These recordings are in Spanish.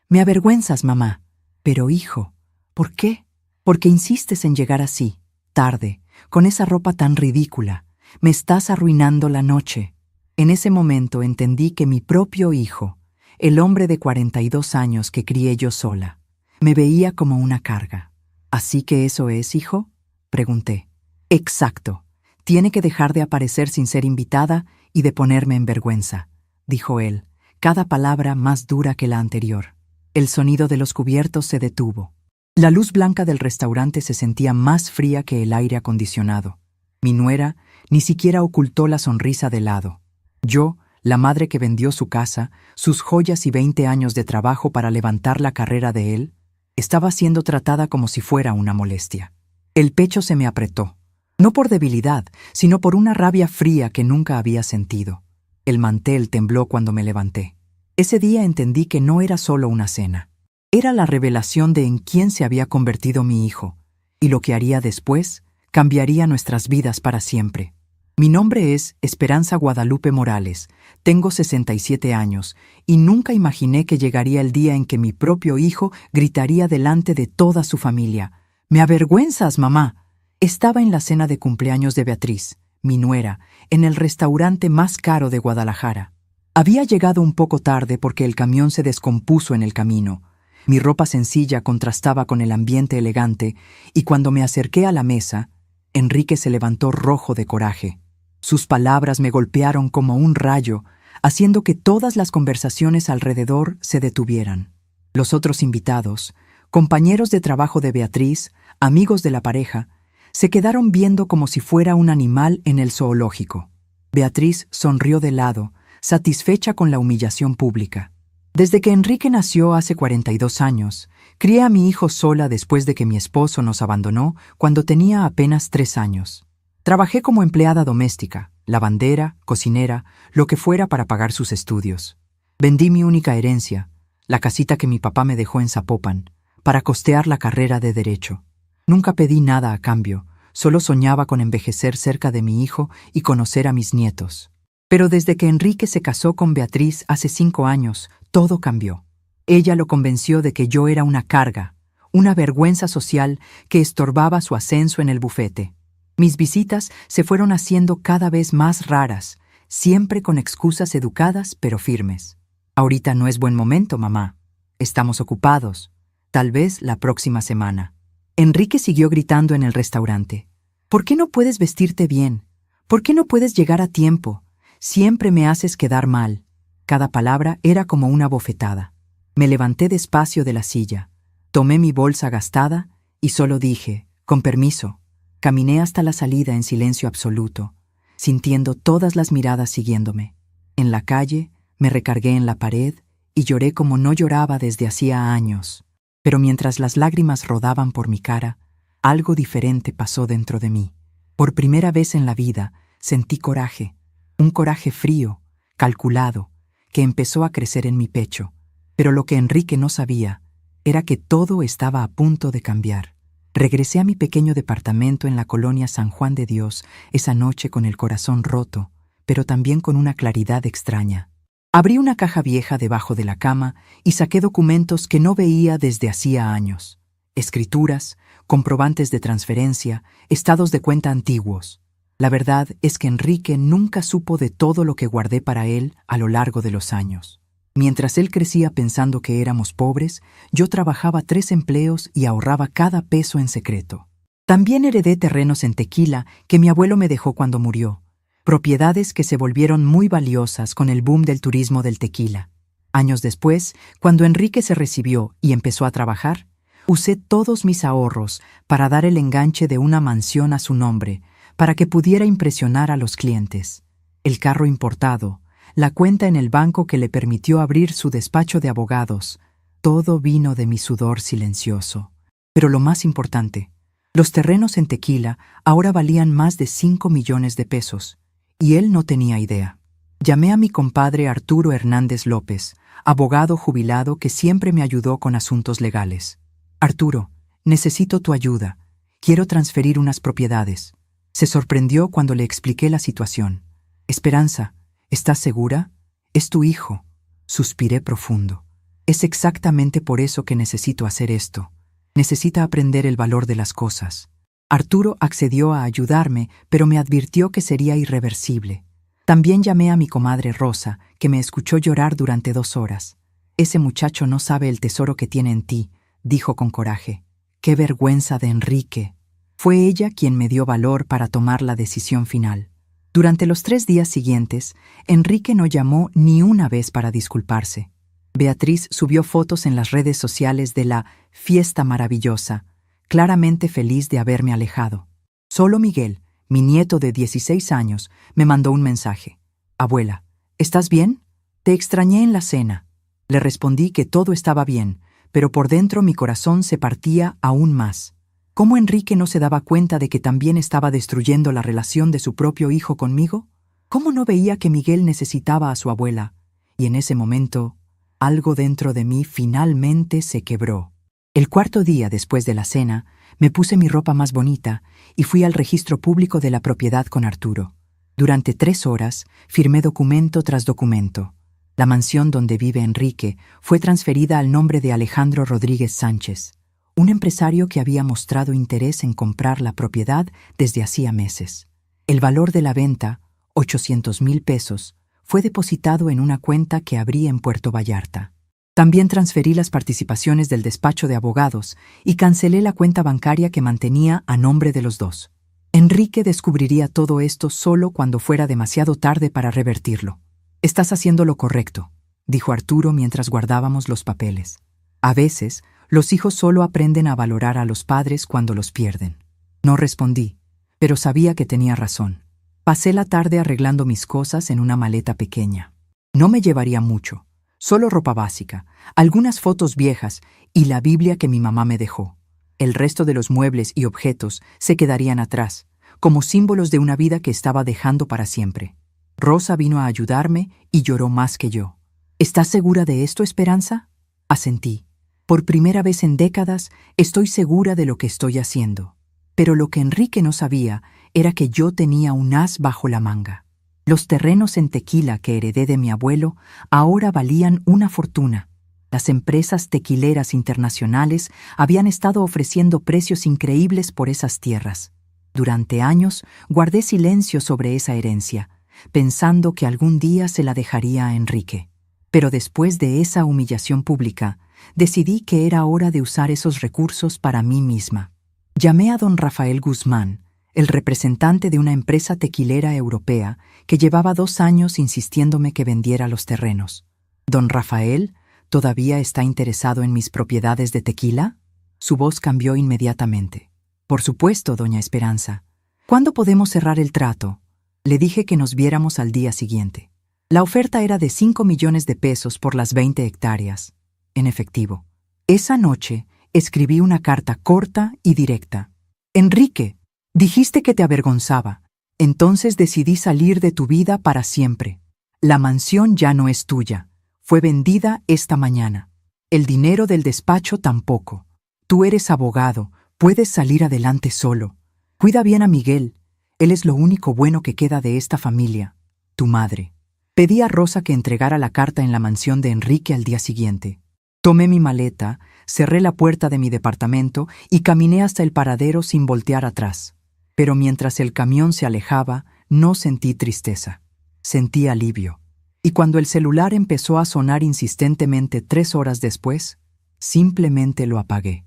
Me avergüenzas, mamá. Pero, hijo, ¿por qué? ¿Por qué insistes en llegar así, tarde, con esa ropa tan ridícula? Me estás arruinando la noche. En ese momento entendí que mi propio hijo, el hombre de 42 años que crié yo sola, me veía como una carga. ¿Así que eso es, hijo?, pregunté. Exacto. Tiene que dejar de aparecer sin ser invitada y de ponerme en vergüenza, dijo él, cada palabra más dura que la anterior. El sonido de los cubiertos se detuvo. La luz blanca del restaurante se sentía más fría que el aire acondicionado. Mi nuera ni siquiera ocultó la sonrisa de lado. Yo, la madre que vendió su casa, sus joyas y 20 años de trabajo para levantar la carrera de él, estaba siendo tratada como si fuera una molestia. El pecho se me apretó, no por debilidad, sino por una rabia fría que nunca había sentido. El mantel tembló cuando me levanté. Ese día entendí que no era solo una cena. Era la revelación de en quién se había convertido mi hijo, y lo que haría después cambiaría nuestras vidas para siempre. Mi nombre es Esperanza Guadalupe Morales, tengo 67 años, y nunca imaginé que llegaría el día en que mi propio hijo gritaría delante de toda su familia: «¡Me avergüenzas, mamá!». Estaba en la cena de cumpleaños de Beatriz, mi nuera, en el restaurante más caro de Guadalajara. Había llegado un poco tarde porque el camión se descompuso en el camino. Mi ropa sencilla contrastaba con el ambiente elegante, y cuando me acerqué a la mesa, Enrique se levantó rojo de coraje. Sus palabras me golpearon como un rayo, haciendo que todas las conversaciones alrededor se detuvieran. Los otros invitados, compañeros de trabajo de Beatriz, amigos de la pareja, se quedaron viendo como si fuera un animal en el zoológico. Beatriz sonrió de lado, satisfecha con la humillación pública. Desde que Enrique nació hace 42 años, crié a mi hijo sola después de que mi esposo nos abandonó cuando tenía apenas 3 años. Trabajé como empleada doméstica, lavandera, cocinera, lo que fuera para pagar sus estudios. Vendí mi única herencia, la casita que mi papá me dejó en Zapopan, para costear la carrera de Derecho. Nunca pedí nada a cambio, solo soñaba con envejecer cerca de mi hijo y conocer a mis nietos. Pero desde que Enrique se casó con Beatriz hace 5 años, todo cambió. Ella lo convenció de que yo era una carga, una vergüenza social que estorbaba su ascenso en el bufete. Mis visitas se fueron haciendo cada vez más raras, siempre con excusas educadas pero firmes. Ahorita no es buen momento, mamá. Estamos ocupados. Tal vez la próxima semana. Enrique siguió gritando en el restaurante. ¿Por qué no puedes vestirte bien? ¿Por qué no puedes llegar a tiempo? Siempre me haces quedar mal. Cada palabra era como una bofetada. Me levanté despacio de la silla, tomé mi bolsa gastada y solo dije, con permiso. Caminé hasta la salida en silencio absoluto, sintiendo todas las miradas siguiéndome. En la calle me recargué en la pared y lloré como no lloraba desde hacía años. Pero mientras las lágrimas rodaban por mi cara, algo diferente pasó dentro de mí. Por primera vez en la vida sentí coraje, un coraje frío, calculado, que empezó a crecer en mi pecho. Pero lo que Enrique no sabía era que todo estaba a punto de cambiar. Regresé a mi pequeño departamento en la colonia San Juan de Dios esa noche con el corazón roto, pero también con una claridad extraña. Abrí una caja vieja debajo de la cama y saqué documentos que no veía desde hacía años. Escrituras, comprobantes de transferencia, estados de cuenta antiguos. La verdad es que Enrique nunca supo de todo lo que guardé para él a lo largo de los años. Mientras él crecía pensando que éramos pobres, yo trabajaba 3 empleos y ahorraba cada peso en secreto. También heredé terrenos en Tequila que mi abuelo me dejó cuando murió, propiedades que se volvieron muy valiosas con el boom del turismo del tequila. Años después, cuando Enrique se recibió y empezó a trabajar, usé todos mis ahorros para dar el enganche de una mansión a su nombre, para que pudiera impresionar a los clientes. El carro importado, la cuenta en el banco que le permitió abrir su despacho de abogados, todo vino de mi sudor silencioso. Pero lo más importante, los terrenos en Tequila ahora valían más de 5 millones de pesos, y él no tenía idea. Llamé a mi compadre Arturo Hernández López, abogado jubilado que siempre me ayudó con asuntos legales. Arturo, necesito tu ayuda. Quiero transferir unas propiedades. Se sorprendió cuando le expliqué la situación. Esperanza, ¿estás segura? Es tu hijo. Suspiré profundo. Es exactamente por eso que necesito hacer esto. Necesita aprender el valor de las cosas. Arturo accedió a ayudarme, pero me advirtió que sería irreversible. También llamé a mi comadre Rosa, que me escuchó llorar durante 2 horas. Ese muchacho no sabe el tesoro que tiene en ti, dijo con coraje. ¡Qué vergüenza de Enrique! Fue ella quien me dio valor para tomar la decisión final. Durante los 3 días siguientes, Enrique no llamó ni una vez para disculparse. Beatriz subió fotos en las redes sociales de la fiesta maravillosa, claramente feliz de haberme alejado. Solo Miguel, mi nieto de 16 años, me mandó un mensaje. «Abuela, ¿estás bien? Te extrañé en la cena». Le respondí que todo estaba bien, pero por dentro mi corazón se partía aún más. ¿Cómo Enrique no se daba cuenta de que también estaba destruyendo la relación de su propio hijo conmigo? ¿Cómo no veía que Miguel necesitaba a su abuela? Y en ese momento, algo dentro de mí finalmente se quebró. El 4.º día después de la cena, me puse mi ropa más bonita y fui al registro público de la propiedad con Arturo. Durante 3 horas, firmé documento tras documento. La mansión donde vive Enrique fue transferida al nombre de Alejandro Rodríguez Sánchez, un empresario que había mostrado interés en comprar la propiedad desde hacía meses. El valor de la venta, 800,000 pesos, fue depositado en una cuenta que abrí en Puerto Vallarta. También transferí las participaciones del despacho de abogados y cancelé la cuenta bancaria que mantenía a nombre de los dos. Enrique descubriría todo esto solo cuando fuera demasiado tarde para revertirlo. «Estás haciendo lo correcto», dijo Arturo mientras guardábamos los papeles. A veces, los hijos solo aprenden a valorar a los padres cuando los pierden. No respondí, pero sabía que tenía razón. Pasé la tarde arreglando mis cosas en una maleta pequeña. No me llevaría mucho, solo ropa básica, algunas fotos viejas y la Biblia que mi mamá me dejó. El resto de los muebles y objetos se quedarían atrás, como símbolos de una vida que estaba dejando para siempre. Rosa vino a ayudarme y lloró más que yo. «¿Estás segura de esto, Esperanza?» Asentí. Por primera vez en décadas, estoy segura de lo que estoy haciendo. Pero lo que Enrique no sabía era que yo tenía un as bajo la manga. Los terrenos en Tequila que heredé de mi abuelo ahora valían una fortuna. Las empresas tequileras internacionales habían estado ofreciendo precios increíbles por esas tierras. Durante años guardé silencio sobre esa herencia, pensando que algún día se la dejaría a Enrique. Pero después de esa humillación pública, decidí que era hora de usar esos recursos para mí misma. Llamé a don Rafael Guzmán, el representante de una empresa tequilera europea que llevaba 2 años insistiéndome que vendiera los terrenos. «¿Don Rafael todavía está interesado en mis propiedades de Tequila?» Su voz cambió inmediatamente. «Por supuesto, doña Esperanza. ¿Cuándo podemos cerrar el trato?» Le dije que nos viéramos al día siguiente. La oferta era de 5 millones de pesos por las 20 hectáreas, en efectivo. Esa noche escribí una carta corta y directa. «Enrique, dijiste que te avergonzaba. Entonces decidí salir de tu vida para siempre. La mansión ya no es tuya. Fue vendida esta mañana. El dinero del despacho tampoco. Tú eres abogado, puedes salir adelante solo. Cuida bien a Miguel. Él es lo único bueno que queda de esta familia. Tu madre». Pedí a Rosa que entregara la carta en la mansión de Enrique al día siguiente. Tomé mi maleta, cerré la puerta de mi departamento y caminé hasta el paradero sin voltear atrás. Pero mientras el camión se alejaba, no sentí tristeza. Sentí alivio. Y cuando el celular empezó a sonar insistentemente 3 horas después, simplemente lo apagué.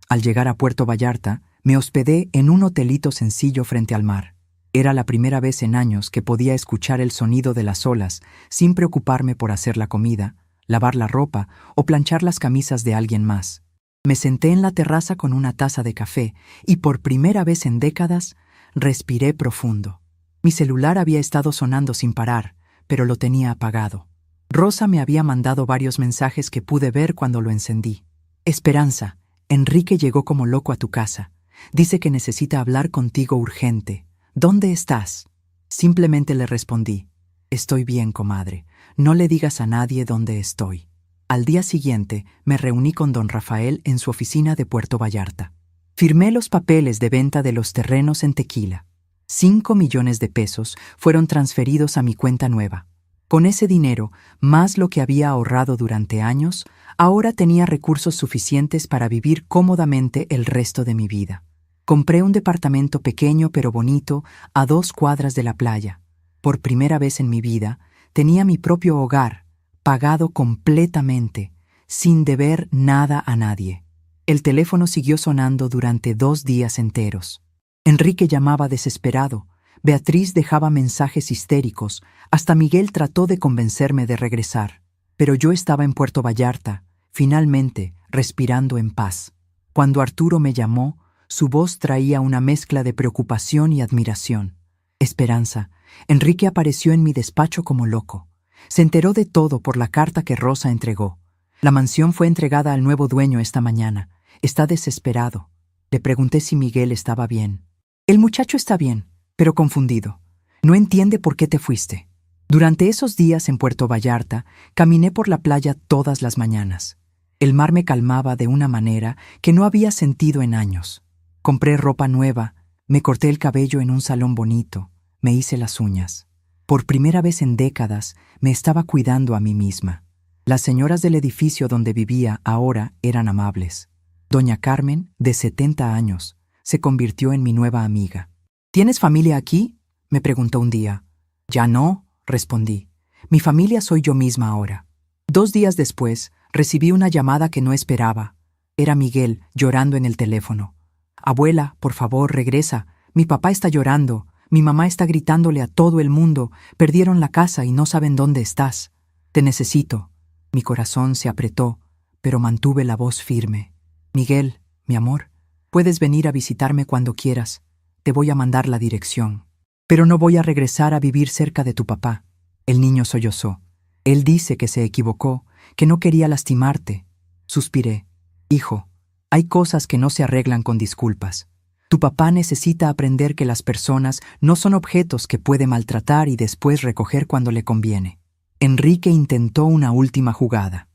Al llegar a Puerto Vallarta, me hospedé en un hotelito sencillo frente al mar. Era la primera vez en años que podía escuchar el sonido de las olas sin preocuparme por hacer la comida, lavar la ropa o planchar las camisas de alguien más. Me senté en la terraza con una taza de café y por primera vez en décadas respiré profundo. Mi celular había estado sonando sin parar, pero lo tenía apagado. Rosa me había mandado varios mensajes que pude ver cuando lo encendí. «Esperanza, Enrique llegó como loco a tu casa. Dice que necesita hablar contigo urgente. ¿Dónde estás?» Simplemente le respondí: «Estoy bien, comadre. No le digas a nadie dónde estoy». Al día siguiente me reuní con don Rafael en su oficina de Puerto Vallarta. Firmé los papeles de venta de los terrenos en Tequila. 5 millones de pesos fueron transferidos a mi cuenta nueva. Con ese dinero, más lo que había ahorrado durante años, Ahora tenía recursos suficientes para vivir cómodamente el resto de mi vida. Compré un departamento pequeño pero bonito a 2 cuadras de la playa. Por primera vez en mi vida, tenía mi propio hogar, pagado completamente, sin deber nada a nadie. El teléfono siguió sonando durante 2 días enteros. Enrique llamaba desesperado, Beatriz dejaba mensajes histéricos, hasta Miguel trató de convencerme de regresar. Pero yo estaba en Puerto Vallarta, finalmente, respirando en paz. Cuando Arturo me llamó, su voz traía una mezcla de preocupación y admiración. Esperanza, Enrique apareció en mi despacho como loco. Se enteró de todo por la carta que Rosa entregó. La mansión fue entregada al nuevo dueño esta mañana. Está desesperado. Le pregunté si Miguel estaba bien. El muchacho está bien, pero confundido. No entiende por qué te fuiste. Durante esos días en Puerto Vallarta, caminé por la playa todas las mañanas. El mar me calmaba de una manera que no había sentido en años. Compré ropa nueva, me corté el cabello en un salón bonito, me hice las uñas. Por primera vez en décadas, me estaba cuidando a mí misma. Las señoras del edificio donde vivía ahora eran amables. Doña Carmen, de 70 años, se convirtió en mi nueva amiga. ¿Tienes familia aquí?, me preguntó un día. Ya no, respondí. Mi familia soy yo misma ahora. 2 días después, recibí una llamada que no esperaba. Era Miguel, llorando en el teléfono. Abuela, por favor, regresa. Mi papá está llorando. Mi mamá está gritándole a todo el mundo. Perdieron la casa y no saben dónde estás. Te necesito. Mi corazón se apretó, pero mantuve la voz firme. Miguel, mi amor, puedes venir a visitarme cuando quieras. Te voy a mandar la dirección. Pero no voy a regresar a vivir cerca de tu papá. El niño sollozó. Él dice que se equivocó, que no quería lastimarte. Suspiré. Hijo, hay cosas que no se arreglan con disculpas. Tu papá necesita aprender que las personas no son objetos que puede maltratar y después recoger cuando le conviene. Enrique intentó una última jugada.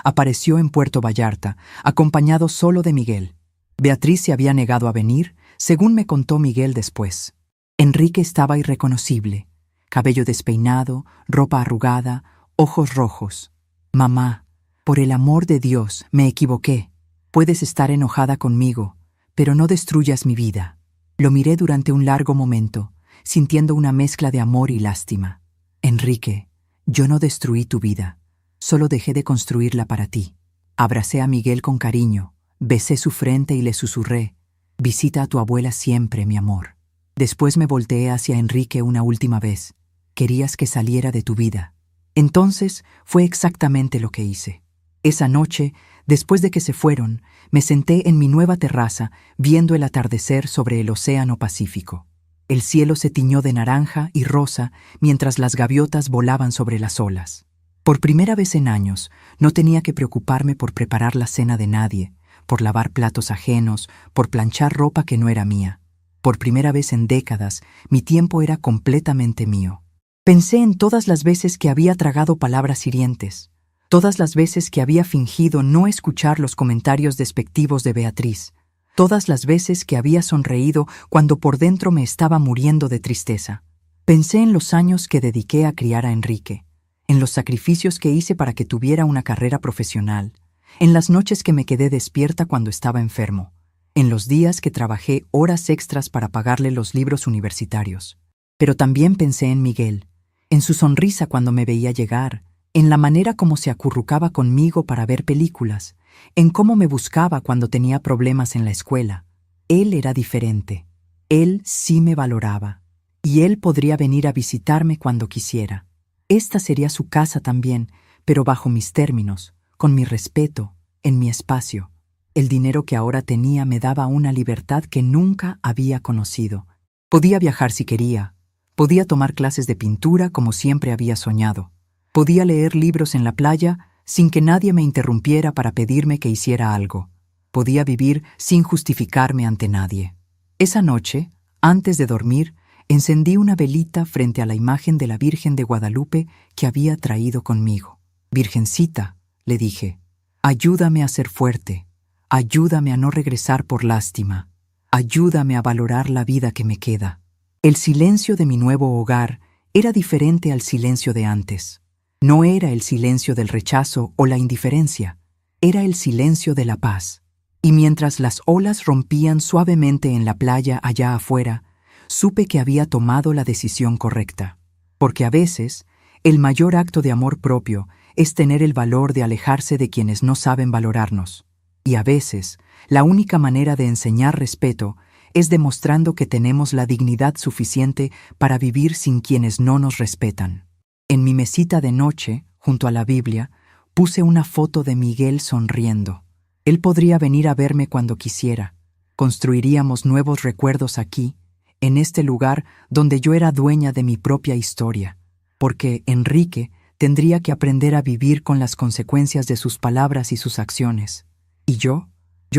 Apareció en Puerto Vallarta, acompañado solo de Miguel. Beatriz se había negado a venir, según me contó Miguel después. Enrique estaba irreconocible. Cabello despeinado, ropa arrugada, ojos rojos. Mamá, por el amor de Dios, me equivoqué. Puedes estar enojada conmigo, pero no destruyas mi vida. Lo miré durante un largo momento, sintiendo una mezcla de amor y lástima. Enrique, yo no destruí tu vida, solo dejé de construirla para ti. Abracé a Miguel con cariño, besé su frente y le susurré, visita a tu abuela siempre, mi amor. Después me volteé hacia Enrique una última vez. Querías que saliera de tu vida. Entonces fue exactamente lo que hice. Esa noche, después de que se fueron, me senté en mi nueva terraza viendo el atardecer sobre el océano Pacífico. El cielo se tiñó de naranja y rosa mientras las gaviotas volaban sobre las olas. Por primera vez en años, no tenía que preocuparme por preparar la cena de nadie, por lavar platos ajenos, por planchar ropa que no era mía. Por primera vez en décadas, mi tiempo era completamente mío. Pensé en todas las veces que había tragado palabras hirientes, todas las veces que había fingido no escuchar los comentarios despectivos de Beatriz, todas las veces que había sonreído cuando por dentro me estaba muriendo de tristeza. Pensé en los años que dediqué a criar a Enrique, en los sacrificios que hice para que tuviera una carrera profesional, en las noches que me quedé despierta cuando estaba enfermo, en los días que trabajé horas extras para pagarle los libros universitarios. Pero también pensé en Miguel, en su sonrisa cuando me veía llegar, en la manera como se acurrucaba conmigo para ver películas, en cómo me buscaba cuando tenía problemas en la escuela. Él era diferente. Él sí me valoraba. Y él podría venir a visitarme cuando quisiera. Esta sería su casa también, pero bajo mis términos, con mi respeto, en mi espacio. El dinero que ahora tenía me daba una libertad que nunca había conocido. Podía viajar si quería. Podía tomar clases de pintura como siempre había soñado. Podía leer libros en la playa sin que nadie me interrumpiera para pedirme que hiciera algo. Podía vivir sin justificarme ante nadie. Esa noche, antes de dormir, encendí una velita frente a la imagen de la Virgen de Guadalupe que había traído conmigo. Virgencita, le dije, ayúdame a ser fuerte, ayúdame a no regresar por lástima, ayúdame a valorar la vida que me queda. El silencio de mi nuevo hogar era diferente al silencio de antes. No era el silencio del rechazo o la indiferencia, Era el silencio de la paz. Y mientras las olas rompían suavemente en la playa allá afuera, supe que había tomado la decisión correcta. Porque a veces, el mayor acto de amor propio es tener el valor de alejarse de quienes no saben valorarnos. Y a veces, la única manera de enseñar respeto es demostrando que tenemos la dignidad suficiente para vivir sin quienes no nos respetan. En mi mesita de noche, junto a la Biblia, puse una foto de Miguel sonriendo. Él podría venir a verme cuando quisiera. Construiríamos nuevos recuerdos aquí, en este lugar donde yo era dueña de mi propia historia, porque Enrique tendría que aprender a vivir con las consecuencias de sus palabras y sus acciones. Y yo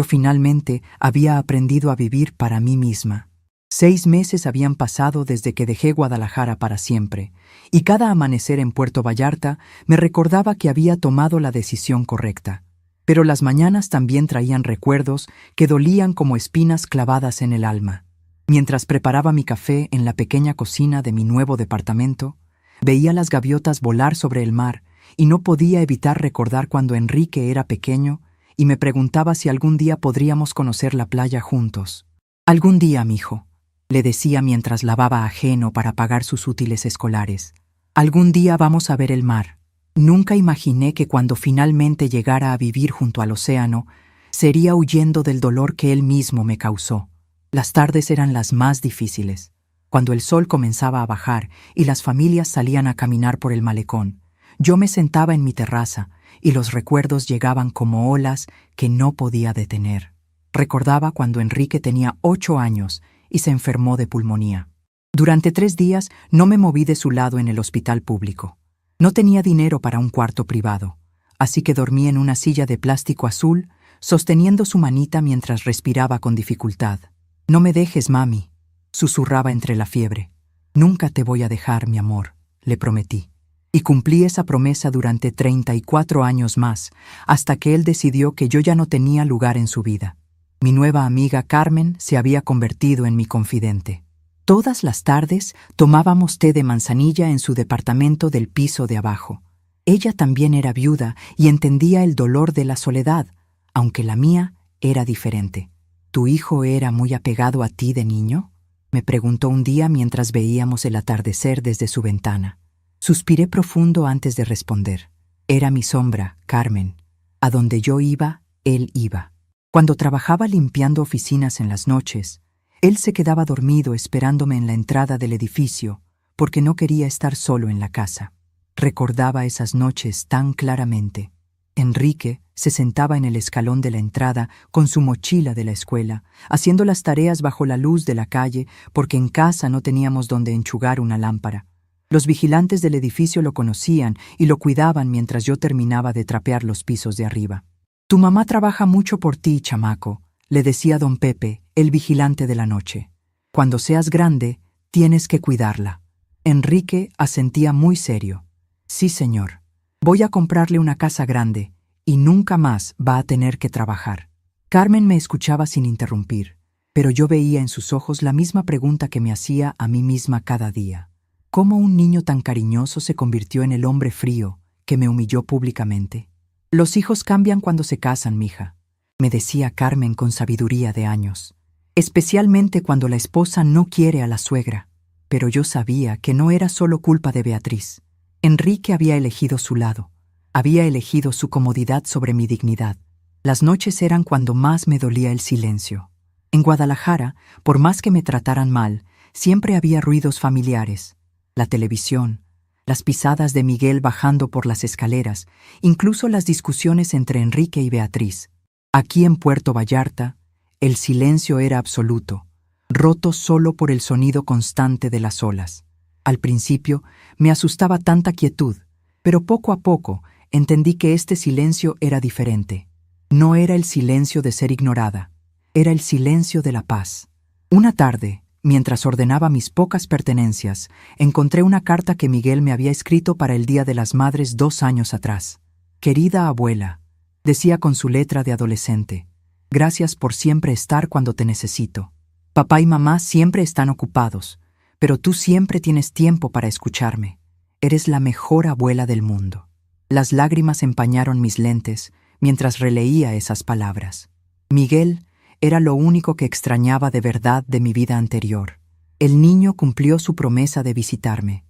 finalmente había aprendido a vivir para mí misma. 6 meses habían pasado desde que dejé Guadalajara para siempre, y cada amanecer en Puerto Vallarta me recordaba que había tomado la decisión correcta. Pero las mañanas también traían recuerdos que dolían como espinas clavadas en el alma. Mientras preparaba mi café en la pequeña cocina de mi nuevo departamento, veía las gaviotas volar sobre el mar y no podía evitar recordar cuando Enrique era pequeño y me preguntaba si algún día podríamos conocer la playa juntos. «Algún día, mijo», le decía mientras lavaba ajeno para pagar sus útiles escolares. «Algún día vamos a ver el mar». Nunca imaginé que cuando finalmente llegara a vivir junto al océano, sería huyendo del dolor que él mismo me causó. Las tardes eran las más difíciles. Cuando el sol comenzaba a bajar y las familias salían a caminar por el malecón, yo me sentaba en mi terraza y los recuerdos llegaban como olas que no podía detener. Recordaba cuando Enrique tenía 8 años y se enfermó de pulmonía. Durante 3 días no me moví de su lado en el hospital público. No tenía dinero para un cuarto privado, así que dormí en una silla de plástico azul, sosteniendo su manita mientras respiraba con dificultad. «No me dejes, mami», susurraba entre la fiebre. «Nunca te voy a dejar, mi amor», le prometí. Y cumplí esa promesa durante 34 años más, hasta que él decidió que yo ya no tenía lugar en su vida. Mi nueva amiga Carmen se había convertido en mi confidente. Todas las tardes tomábamos té de manzanilla en su departamento del piso de abajo. Ella también era viuda y entendía el dolor de la soledad, aunque la mía era diferente. «¿Tu hijo era muy apegado a ti de niño?», me preguntó un día mientras veíamos el atardecer desde su ventana. Suspiré profundo antes de responder. Era mi sombra, Carmen. A donde yo iba, él iba. Cuando trabajaba limpiando oficinas en las noches, él se quedaba dormido esperándome en la entrada del edificio porque no quería estar solo en la casa. Recordaba esas noches tan claramente. Enrique se sentaba en el escalón de la entrada con su mochila de la escuela, haciendo las tareas bajo la luz de la calle porque en casa no teníamos donde enchugar una lámpara. Los vigilantes del edificio lo conocían y lo cuidaban mientras yo terminaba de trapear los pisos de arriba. «Tu mamá trabaja mucho por ti, chamaco», le decía don Pepe, el vigilante de la noche. «Cuando seas grande, tienes que cuidarla». Enrique asentía muy serio. «Sí, señor. Voy a comprarle una casa grande y nunca más va a tener que trabajar». Carmen me escuchaba sin interrumpir, pero yo veía en sus ojos la misma pregunta que me hacía a mí misma cada día. ¿Cómo un niño tan cariñoso se convirtió en el hombre frío que me humilló públicamente? «Los hijos cambian cuando se casan, mija», me decía Carmen con sabiduría de años, especialmente cuando la esposa no quiere a la suegra. Pero yo sabía que no era solo culpa de Beatriz. Enrique había elegido su lado, había elegido su comodidad sobre mi dignidad. Las noches eran cuando más me dolía el silencio. En Guadalajara, por más que me trataran mal, siempre había ruidos familiares. La televisión, las pisadas de Miguel bajando por las escaleras, incluso las discusiones entre Enrique y Beatriz. Aquí en Puerto Vallarta, el silencio era absoluto, roto solo por el sonido constante de las olas. Al principio me asustaba tanta quietud, pero poco a poco entendí que este silencio era diferente. No era el silencio de ser ignorada, era el silencio de la paz. Una tarde, mientras ordenaba mis pocas pertenencias, encontré una carta que Miguel me había escrito para el Día de las Madres 2 años atrás. «Querida abuela», decía con su letra de adolescente, «gracias por siempre estar cuando te necesito. Papá y mamá siempre están ocupados, pero tú siempre tienes tiempo para escucharme. Eres la mejor abuela del mundo». Las lágrimas empañaron mis lentes, mientras releía esas palabras. Miguel era lo único que extrañaba de verdad de mi vida anterior. El niño cumplió su promesa de visitarme.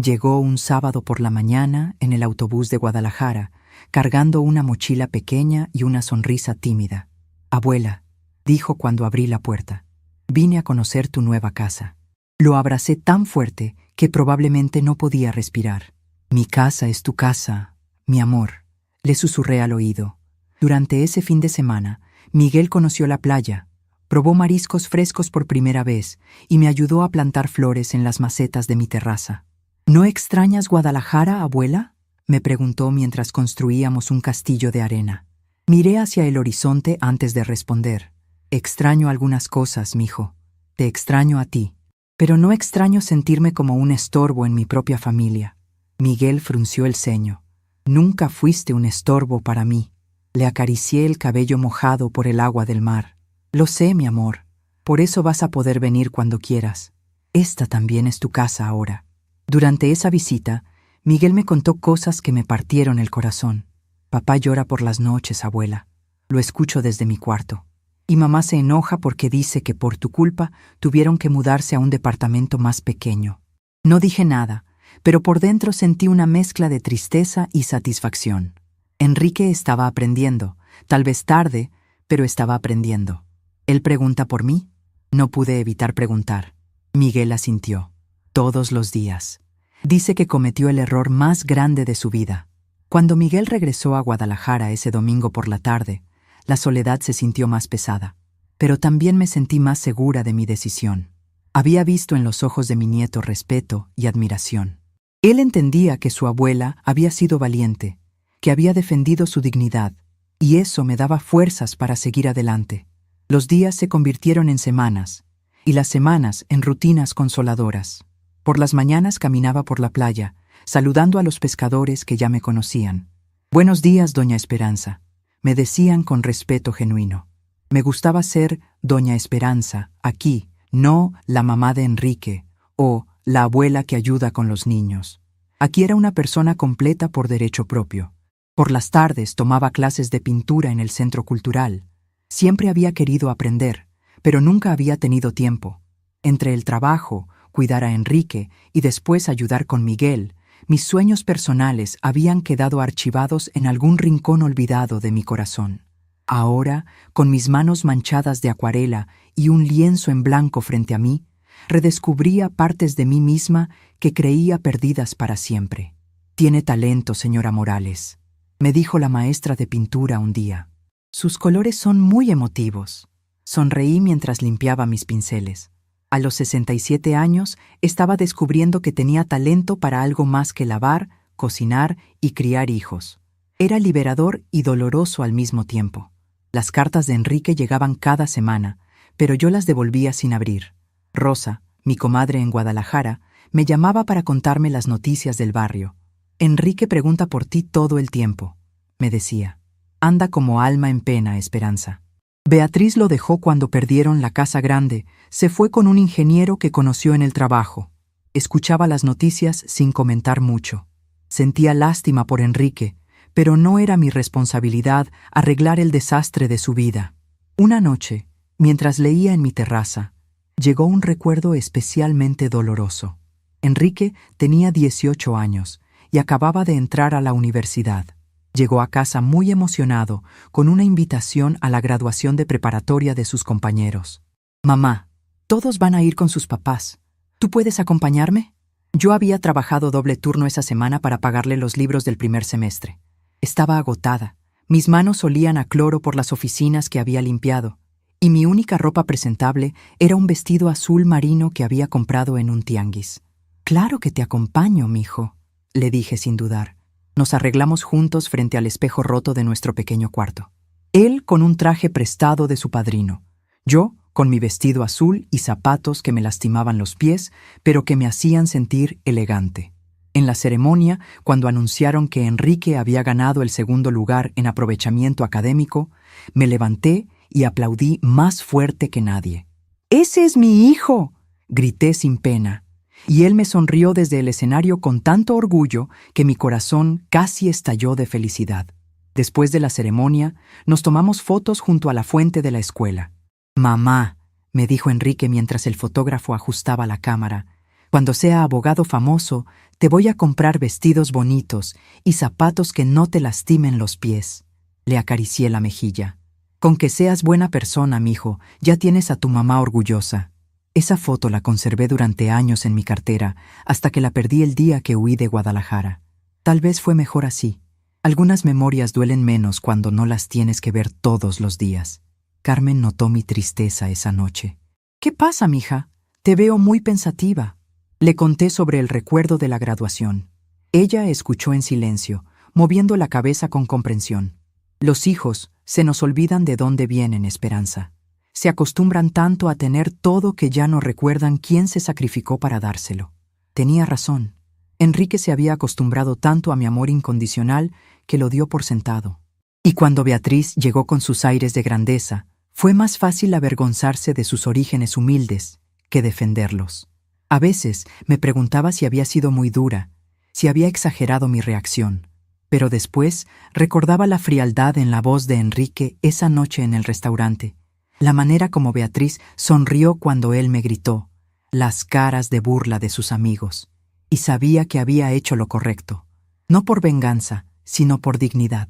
Llegó un sábado por la mañana en el autobús de Guadalajara, cargando una mochila pequeña y una sonrisa tímida. «Abuela», dijo cuando abrí la puerta, «vine a conocer tu nueva casa». Lo abracé tan fuerte que probablemente no podía respirar. «Mi casa es tu casa, mi amor», le susurré al oído. Durante ese fin de semana, Miguel conoció la playa, probó mariscos frescos por primera vez y me ayudó a plantar flores en las macetas de mi terraza. «¿No extrañas Guadalajara, abuela?», me preguntó mientras construíamos un castillo de arena. Miré hacia el horizonte antes de responder. «Extraño algunas cosas, mijo. Te extraño a ti. Pero no extraño sentirme como un estorbo en mi propia familia». Miguel frunció el ceño. «Nunca fuiste un estorbo para mí». Le acaricié el cabello mojado por el agua del mar. «Lo sé, mi amor. Por eso vas a poder venir cuando quieras. Esta también es tu casa ahora». Durante esa visita, Miguel me contó cosas que me partieron el corazón. «Papá llora por las noches, abuela. Lo escucho desde mi cuarto. Y mamá se enoja porque dice que por tu culpa tuvieron que mudarse a un departamento más pequeño». No dije nada, pero por dentro sentí una mezcla de tristeza y satisfacción. Enrique estaba aprendiendo, tal vez tarde, pero estaba aprendiendo. «¿Él pregunta por mí?». No pude evitar preguntar. Miguel asintió. «Todos los días». Dice que cometió el error más grande de su vida. Cuando Miguel regresó a Guadalajara ese domingo por la tarde, la soledad se sintió más pesada, pero también me sentí más segura de mi decisión. Había visto en los ojos de mi nieto respeto y admiración. Él entendía que su abuela había sido valiente, que había defendido su dignidad, y eso me daba fuerzas para seguir adelante. Los días se convirtieron en semanas, y las semanas en rutinas consoladoras. Por las mañanas caminaba por la playa, saludando a los pescadores que ya me conocían. «Buenos días, doña Esperanza», me decían con respeto genuino. Me gustaba ser doña Esperanza, aquí, no la mamá de Enrique, o la abuela que ayuda con los niños. Aquí era una persona completa por derecho propio. Por las tardes tomaba clases de pintura en el Centro Cultural. Siempre había querido aprender, pero nunca había tenido tiempo. Entre el trabajo, cuidar a Enrique y después ayudar con Miguel, mis sueños personales habían quedado archivados en algún rincón olvidado de mi corazón. Ahora, con mis manos manchadas de acuarela y un lienzo en blanco frente a mí, redescubría partes de mí misma que creía perdidas para siempre. «Tiene talento, señora Morales», me dijo la maestra de pintura un día. «Sus colores son muy emotivos». Sonreí mientras limpiaba mis pinceles. A los 67 años estaba descubriendo que tenía talento para algo más que lavar, cocinar y criar hijos. Era liberador y doloroso al mismo tiempo. Las cartas de Enrique llegaban cada semana, pero yo las devolvía sin abrir. Rosa, mi comadre en Guadalajara, me llamaba para contarme las noticias del barrio. «Enrique pregunta por ti todo el tiempo», me decía. «Anda como alma en pena, Esperanza». Beatriz lo dejó cuando perdieron la casa grande, se fue con un ingeniero que conoció en el trabajo. Escuchaba las noticias sin comentar mucho. Sentía lástima por Enrique, pero no era mi responsabilidad arreglar el desastre de su vida. Una noche, mientras leía en mi terraza, llegó un recuerdo especialmente doloroso. Enrique tenía 18 años y acababa de entrar a la universidad. Llegó a casa muy emocionado, con una invitación a la graduación de preparatoria de sus compañeros. «Mamá, todos van a ir con sus papás. ¿Tú puedes acompañarme?». Yo había trabajado doble turno esa semana para pagarle los libros del primer semestre. Estaba agotada. Mis manos olían a cloro por las oficinas que había limpiado, y mi única ropa presentable era un vestido azul marino que había comprado en un tianguis. «Claro que te acompaño, mijo», le dije sin dudar. Nos arreglamos juntos frente al espejo roto de nuestro pequeño cuarto. Él con un traje prestado de su padrino. Yo con mi vestido azul y zapatos que me lastimaban los pies, pero que me hacían sentir elegante. En la ceremonia, cuando anunciaron que Enrique había ganado el segundo lugar en aprovechamiento académico, me levanté y aplaudí más fuerte que nadie. «¡Ese es mi hijo!», grité sin pena. Y él me sonrió desde el escenario con tanto orgullo que mi corazón casi estalló de felicidad. Después de la ceremonia, nos tomamos fotos junto a la fuente de la escuela. «Mamá», me dijo Enrique mientras el fotógrafo ajustaba la cámara, «cuando sea abogado famoso, te voy a comprar vestidos bonitos y zapatos que no te lastimen los pies». Le acaricié la mejilla. «Con que seas buena persona, mijo, ya tienes a tu mamá orgullosa». Esa foto la conservé durante años en mi cartera, hasta que la perdí el día que huí de Guadalajara. Tal vez fue mejor así. Algunas memorias duelen menos cuando no las tienes que ver todos los días. Carmen notó mi tristeza esa noche. «¿Qué pasa, mija? Te veo muy pensativa». Le conté sobre el recuerdo de la graduación. Ella escuchó en silencio, moviendo la cabeza con comprensión. «Los hijos se nos olvidan de dónde vienen, Esperanza. Se acostumbran tanto a tener todo que ya no recuerdan quién se sacrificó para dárselo». Tenía razón. Enrique se había acostumbrado tanto a mi amor incondicional que lo dio por sentado. Y cuando Beatriz llegó con sus aires de grandeza, fue más fácil avergonzarse de sus orígenes humildes que defenderlos. A veces me preguntaba si había sido muy dura, si había exagerado mi reacción, pero después recordaba la frialdad en la voz de Enrique esa noche en el restaurante, la manera como Beatriz sonrió cuando él me gritó, las caras de burla de sus amigos, y sabía que había hecho lo correcto, no por venganza, sino por dignidad.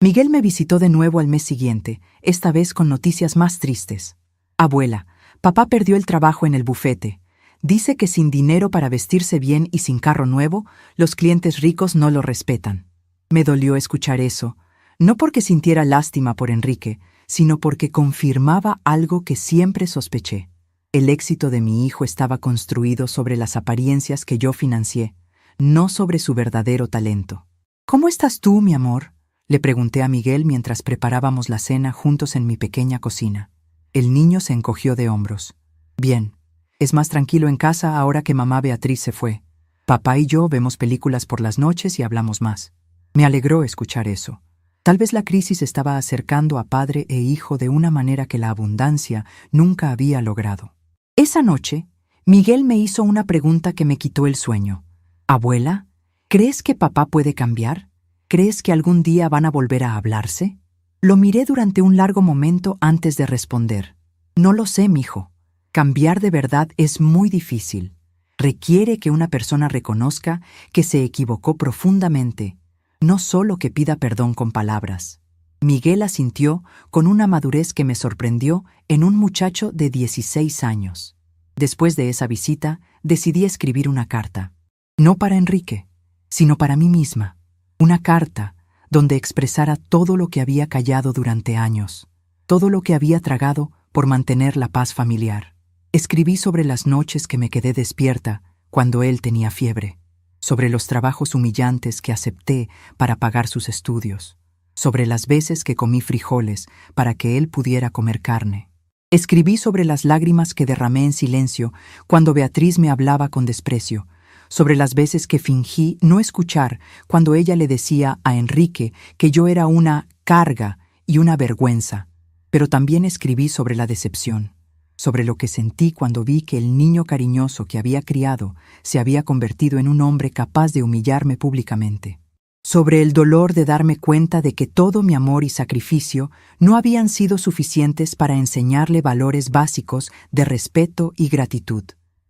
Miguel me visitó de nuevo al mes siguiente, esta vez con noticias más tristes. «Abuela, papá perdió el trabajo en el bufete. Dice que sin dinero para vestirse bien y sin carro nuevo, los clientes ricos no lo respetan». Me dolió escuchar eso, no porque sintiera lástima por Enrique, sino porque confirmaba algo que siempre sospeché. El éxito de mi hijo estaba construido sobre las apariencias que yo financié, no sobre su verdadero talento. «¿Cómo estás tú, mi amor?», le pregunté a Miguel mientras preparábamos la cena juntos en mi pequeña cocina. El niño se encogió de hombros. «Bien, es más tranquilo en casa ahora que mamá Beatriz se fue. Papá y yo vemos películas por las noches y hablamos más». Me alegró escuchar eso. Tal vez la crisis estaba acercando a padre e hijo de una manera que la abundancia nunca había logrado. Esa noche, Miguel me hizo una pregunta que me quitó el sueño. «Abuela, ¿crees que papá puede cambiar? ¿Crees que algún día van a volver a hablarse?». Lo miré durante un largo momento antes de responder. «No lo sé, mijo. Cambiar de verdad es muy difícil. Requiere que una persona reconozca que se equivocó profundamente, no solo que pida perdón con palabras». Miguel asintió con una madurez que me sorprendió en un muchacho de 16 años. Después de esa visita, decidí escribir una carta. No para Enrique, sino para mí misma. Una carta donde expresara todo lo que había callado durante años, todo lo que había tragado por mantener la paz familiar. Escribí sobre las noches que me quedé despierta cuando él tenía fiebre, sobre los trabajos humillantes que acepté para pagar sus estudios, sobre las veces que comí frijoles para que él pudiera comer carne. Escribí sobre las lágrimas que derramé en silencio cuando Beatriz me hablaba con desprecio, sobre las veces que fingí no escuchar cuando ella le decía a Enrique que yo era una carga y una vergüenza, pero también escribí sobre la decepción, sobre lo que sentí cuando vi que el niño cariñoso que había criado se había convertido en un hombre capaz de humillarme públicamente, sobre el dolor de darme cuenta de que todo mi amor y sacrificio no habían sido suficientes para enseñarle valores básicos de respeto y gratitud.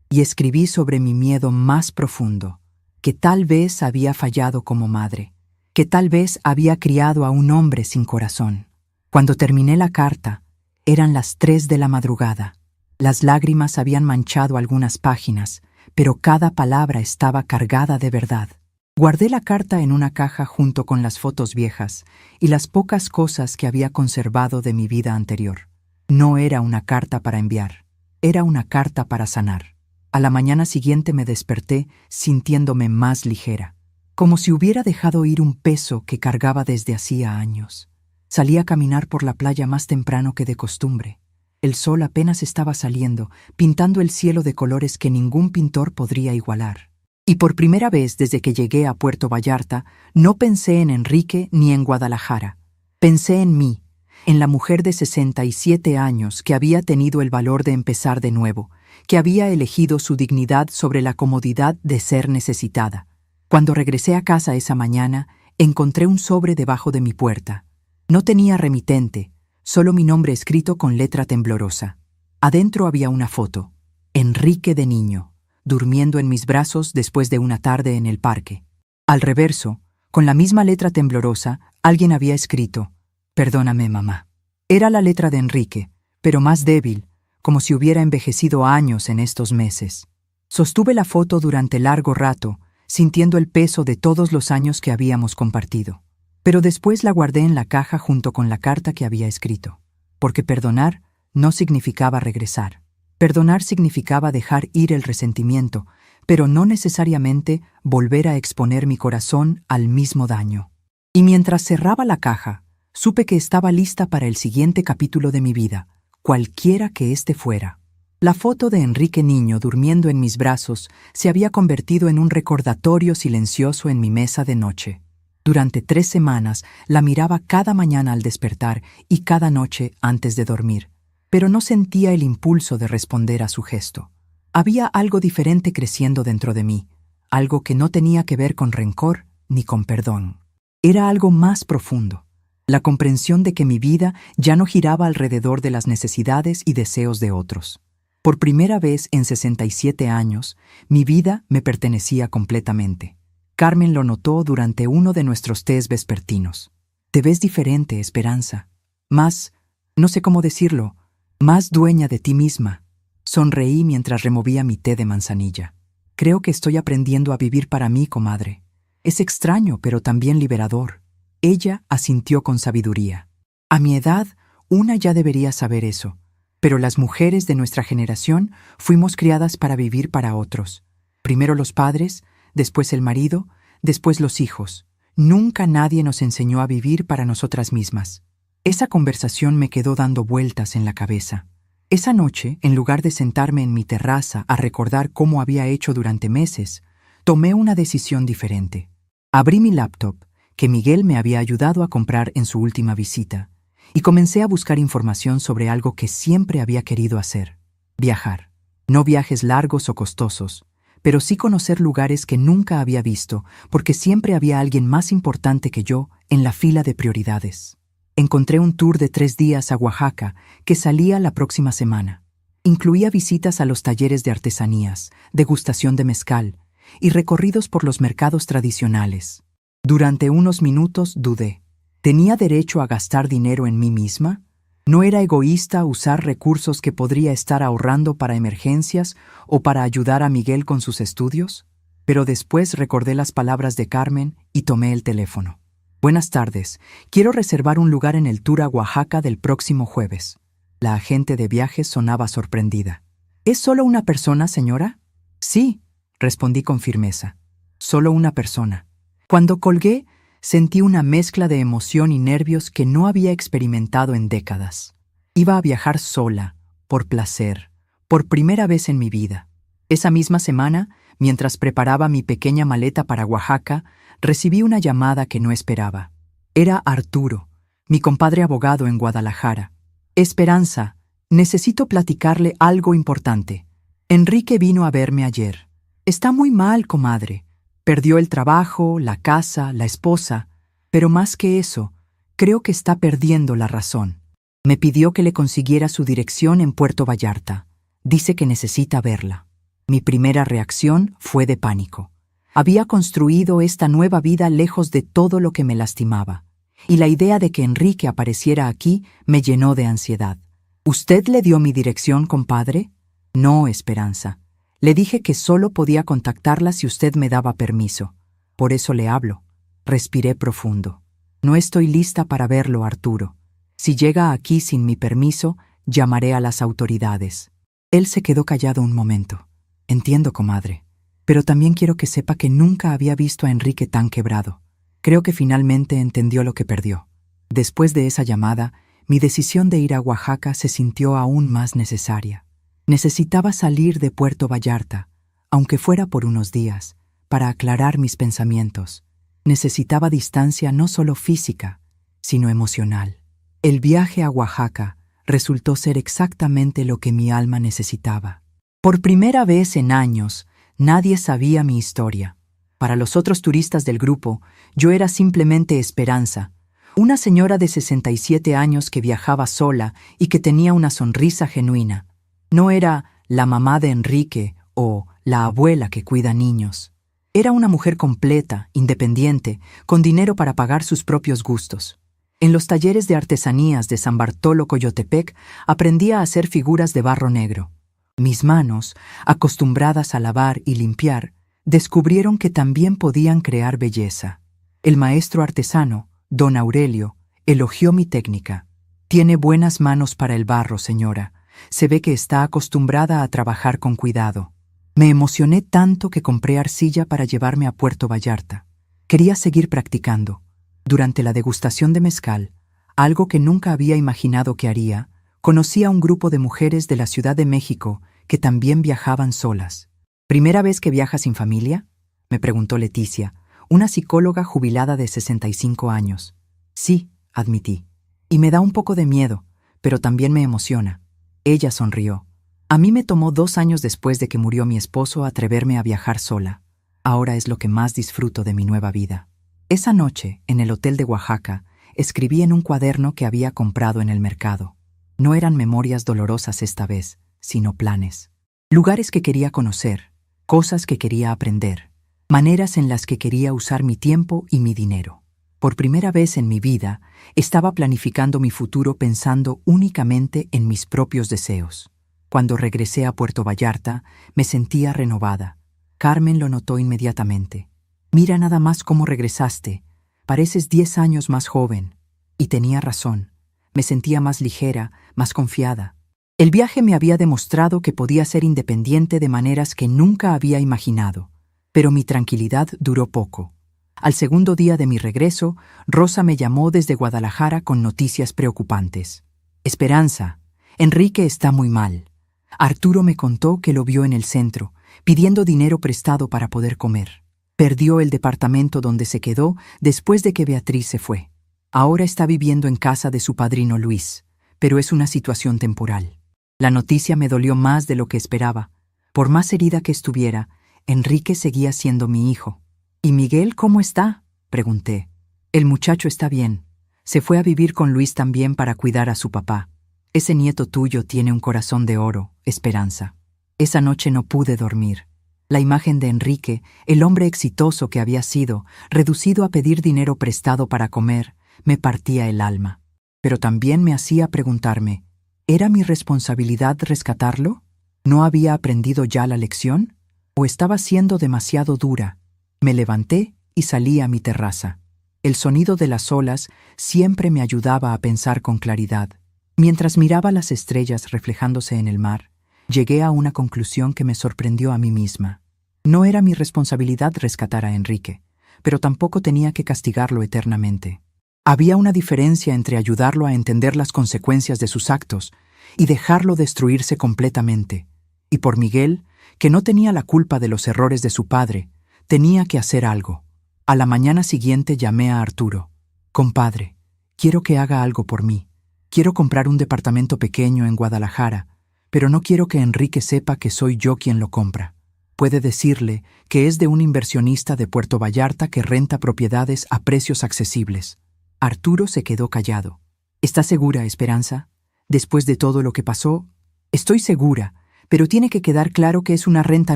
Y escribí sobre mi miedo más profundo, que tal vez había fallado como madre, que tal vez había criado a un hombre sin corazón. Cuando terminé la carta, eran las 3 de la madrugada. Las lágrimas habían manchado algunas páginas, pero cada palabra estaba cargada de verdad. Guardé la carta en una caja junto con las fotos viejas y las pocas cosas que había conservado de mi vida anterior. No era una carta para enviar, era una carta para sanar. A la mañana siguiente me desperté sintiéndome más ligera, como si hubiera dejado ir un peso que cargaba desde hacía años. Salí a caminar por la playa más temprano que de costumbre. El sol apenas estaba saliendo, pintando el cielo de colores que ningún pintor podría igualar. Y por primera vez desde que llegué a Puerto Vallarta, no pensé en Enrique ni en Guadalajara. Pensé en mí, en la mujer de 67 años que había tenido el valor de empezar de nuevo, que había elegido su dignidad sobre la comodidad de ser necesitada. Cuando regresé a casa esa mañana, encontré un sobre debajo de mi puerta. No tenía remitente, solo mi nombre escrito con letra temblorosa. Adentro había una foto. Enrique de niño, durmiendo en mis brazos después de una tarde en el parque. Al reverso, con la misma letra temblorosa, alguien había escrito: «Perdóname, mamá». Era la letra de Enrique, pero más débil, como si hubiera envejecido años en estos meses. Sostuve la foto durante largo rato, sintiendo el peso de todos los años que habíamos compartido. Pero después la guardé en la caja junto con la carta que había escrito. Porque perdonar no significaba regresar. Perdonar significaba dejar ir el resentimiento, pero no necesariamente volver a exponer mi corazón al mismo daño. Y mientras cerraba la caja, supe que estaba lista para el siguiente capítulo de mi vida, cualquiera que éste fuera. La foto de Enrique niño durmiendo en mis brazos se había convertido en un recordatorio silencioso en mi mesa de noche. Durante 3 semanas la miraba cada mañana al despertar y cada noche antes de dormir, pero no sentía el impulso de responder a su gesto. Había algo diferente creciendo dentro de mí, algo que no tenía que ver con rencor ni con perdón. Era algo más profundo, la comprensión de que mi vida ya no giraba alrededor de las necesidades y deseos de otros. Por primera vez en 67 años, mi vida me pertenecía completamente. Carmen lo notó durante uno de nuestros tés vespertinos. «Te ves diferente, Esperanza. Más, no sé cómo decirlo, más dueña de ti misma». Sonreí mientras removía mi té de manzanilla. «Creo que estoy aprendiendo a vivir para mí, comadre. Es extraño, pero también liberador». Ella asintió con sabiduría. A mi edad, una ya debería saber eso. Pero las mujeres de nuestra generación fuimos criadas para vivir para otros. Primero los padres, después el marido, después los hijos. Nunca nadie nos enseñó a vivir para nosotras mismas. Esa conversación me quedó dando vueltas en la cabeza. Esa noche, en lugar de sentarme en mi terraza a recordar cómo había hecho durante meses, tomé una decisión diferente. Abrí mi laptop, que Miguel me había ayudado a comprar en su última visita, y comencé a buscar información sobre algo que siempre había querido hacer: viajar. No viajes largos o costosos, pero sí conocer lugares que nunca había visto, porque siempre había alguien más importante que yo en la fila de prioridades. Encontré un tour de 3 días a Oaxaca que salía la próxima semana. Incluía visitas a los talleres de artesanías, degustación de mezcal y recorridos por los mercados tradicionales. Durante unos minutos dudé. ¿Tenía derecho a gastar dinero en mí misma? ¿No era egoísta usar recursos que podría estar ahorrando para emergencias o para ayudar a Miguel con sus estudios? Pero después recordé las palabras de Carmen y tomé el teléfono. «Buenas tardes. Quiero reservar un lugar en el tour a Oaxaca del próximo jueves». La agente de viajes sonaba sorprendida. «¿Es solo una persona, señora?» «Sí», respondí con firmeza. «Solo una persona». Cuando colgué, sentí una mezcla de emoción y nervios que no había experimentado en décadas. Iba a viajar sola, por placer, por primera vez en mi vida. Esa misma semana, mientras preparaba mi pequeña maleta para Oaxaca, recibí una llamada que no esperaba. Era Arturo, mi compadre abogado en Guadalajara. «Esperanza, necesito platicarle algo importante. Enrique vino a verme ayer. Está muy mal, comadre. Perdió el trabajo, la casa, la esposa, pero más que eso, creo que está perdiendo la razón. Me pidió que le consiguiera su dirección en Puerto Vallarta. Dice que necesita verla». Mi primera reacción fue de pánico. Había construido esta nueva vida lejos de todo lo que me lastimaba, y la idea de que Enrique apareciera aquí me llenó de ansiedad. «¿Usted le dio mi dirección, compadre?» «No, Esperanza. Le dije que solo podía contactarla si usted me daba permiso. Por eso le hablo». Respiré profundo. «No estoy lista para verlo, Arturo. Si llega aquí sin mi permiso, llamaré a las autoridades». Él se quedó callado un momento. «Entiendo, comadre, pero también quiero que sepa que nunca había visto a Enrique tan quebrado. Creo que finalmente entendió lo que perdió». Después de esa llamada, mi decisión de ir a Oaxaca se sintió aún más necesaria. Necesitaba salir de Puerto Vallarta, aunque fuera por unos días, para aclarar mis pensamientos. Necesitaba distancia no solo física, sino emocional. El viaje a Oaxaca resultó ser exactamente lo que mi alma necesitaba. Por primera vez en años, nadie sabía mi historia. Para los otros turistas del grupo, yo era simplemente Esperanza, una señora de 67 años que viajaba sola y que tenía una sonrisa genuina. No era la mamá de Enrique o la abuela que cuida niños. Era una mujer completa, independiente, con dinero para pagar sus propios gustos. En los talleres de artesanías de San Bartolo Coyotepec aprendí a hacer figuras de barro negro. Mis manos, acostumbradas a lavar y limpiar, descubrieron que también podían crear belleza. El maestro artesano, don Aurelio, elogió mi técnica. Tiene buenas manos para el barro, señora. Se ve que está acostumbrada a trabajar con cuidado. Me emocioné tanto que compré arcilla para llevarme a Puerto Vallarta. Quería seguir practicando. Durante la degustación de mezcal, algo que nunca había imaginado que haría, conocí a un grupo de mujeres de la Ciudad de México que también viajaban solas. ¿Primera vez que viajas sin familia?, me preguntó Leticia, una psicóloga jubilada de 65 años. Sí, admití. Y me da un poco de miedo, pero también me emociona. Ella sonrió. A mí me tomó 2 años después de que murió mi esposo atreverme a viajar sola. Ahora es lo que más disfruto de mi nueva vida. Esa noche, en el hotel de Oaxaca, escribí en un cuaderno que había comprado en el mercado. No eran memorias dolorosas esta vez, sino planes. Lugares que quería conocer, cosas que quería aprender, maneras en las que quería usar mi tiempo y mi dinero. Por primera vez en mi vida, estaba planificando mi futuro pensando únicamente en mis propios deseos. Cuando regresé a Puerto Vallarta, me sentía renovada. Carmen lo notó inmediatamente. Mira nada más cómo regresaste. Pareces 10 años más joven. Y tenía razón. Me sentía más ligera, más confiada. El viaje me había demostrado que podía ser independiente de maneras que nunca había imaginado. Pero mi tranquilidad duró poco. Al segundo día de mi regreso, Rosa me llamó desde Guadalajara con noticias preocupantes. Esperanza, Enrique está muy mal. Arturo me contó que lo vio en el centro, pidiendo dinero prestado para poder comer. Perdió el departamento donde se quedó después de que Beatriz se fue. Ahora está viviendo en casa de su padrino Luis, pero es una situación temporal. La noticia me dolió más de lo que esperaba. Por más herida que estuviera, Enrique seguía siendo mi hijo. ¿Y Miguel cómo está?, pregunté. El muchacho está bien. Se fue a vivir con Luis también para cuidar a su papá. Ese nieto tuyo tiene un corazón de oro, Esperanza. Esa noche no pude dormir. La imagen de Enrique, el hombre exitoso que había sido, reducido a pedir dinero prestado para comer, me partía el alma. Pero también me hacía preguntarme, ¿era mi responsabilidad rescatarlo? ¿No había aprendido ya la lección? ¿O estaba siendo demasiado dura? Me levanté y salí a mi terraza. El sonido de las olas siempre me ayudaba a pensar con claridad. Mientras miraba las estrellas reflejándose en el mar, llegué a una conclusión que me sorprendió a mí misma. No era mi responsabilidad rescatar a Enrique, pero tampoco tenía que castigarlo eternamente. Había una diferencia entre ayudarlo a entender las consecuencias de sus actos y dejarlo destruirse completamente. Y por Miguel, que no tenía la culpa de los errores de su padre, tenía que hacer algo. A la mañana siguiente llamé a Arturo. Compadre, quiero que haga algo por mí. Quiero comprar un departamento pequeño en Guadalajara, pero no quiero que Enrique sepa que soy yo quien lo compra. Puede decirle que es de un inversionista de Puerto Vallarta que renta propiedades a precios accesibles. Arturo se quedó callado. ¿Estás segura, Esperanza? Después de todo lo que pasó, estoy segura, pero tiene que quedar claro que es una renta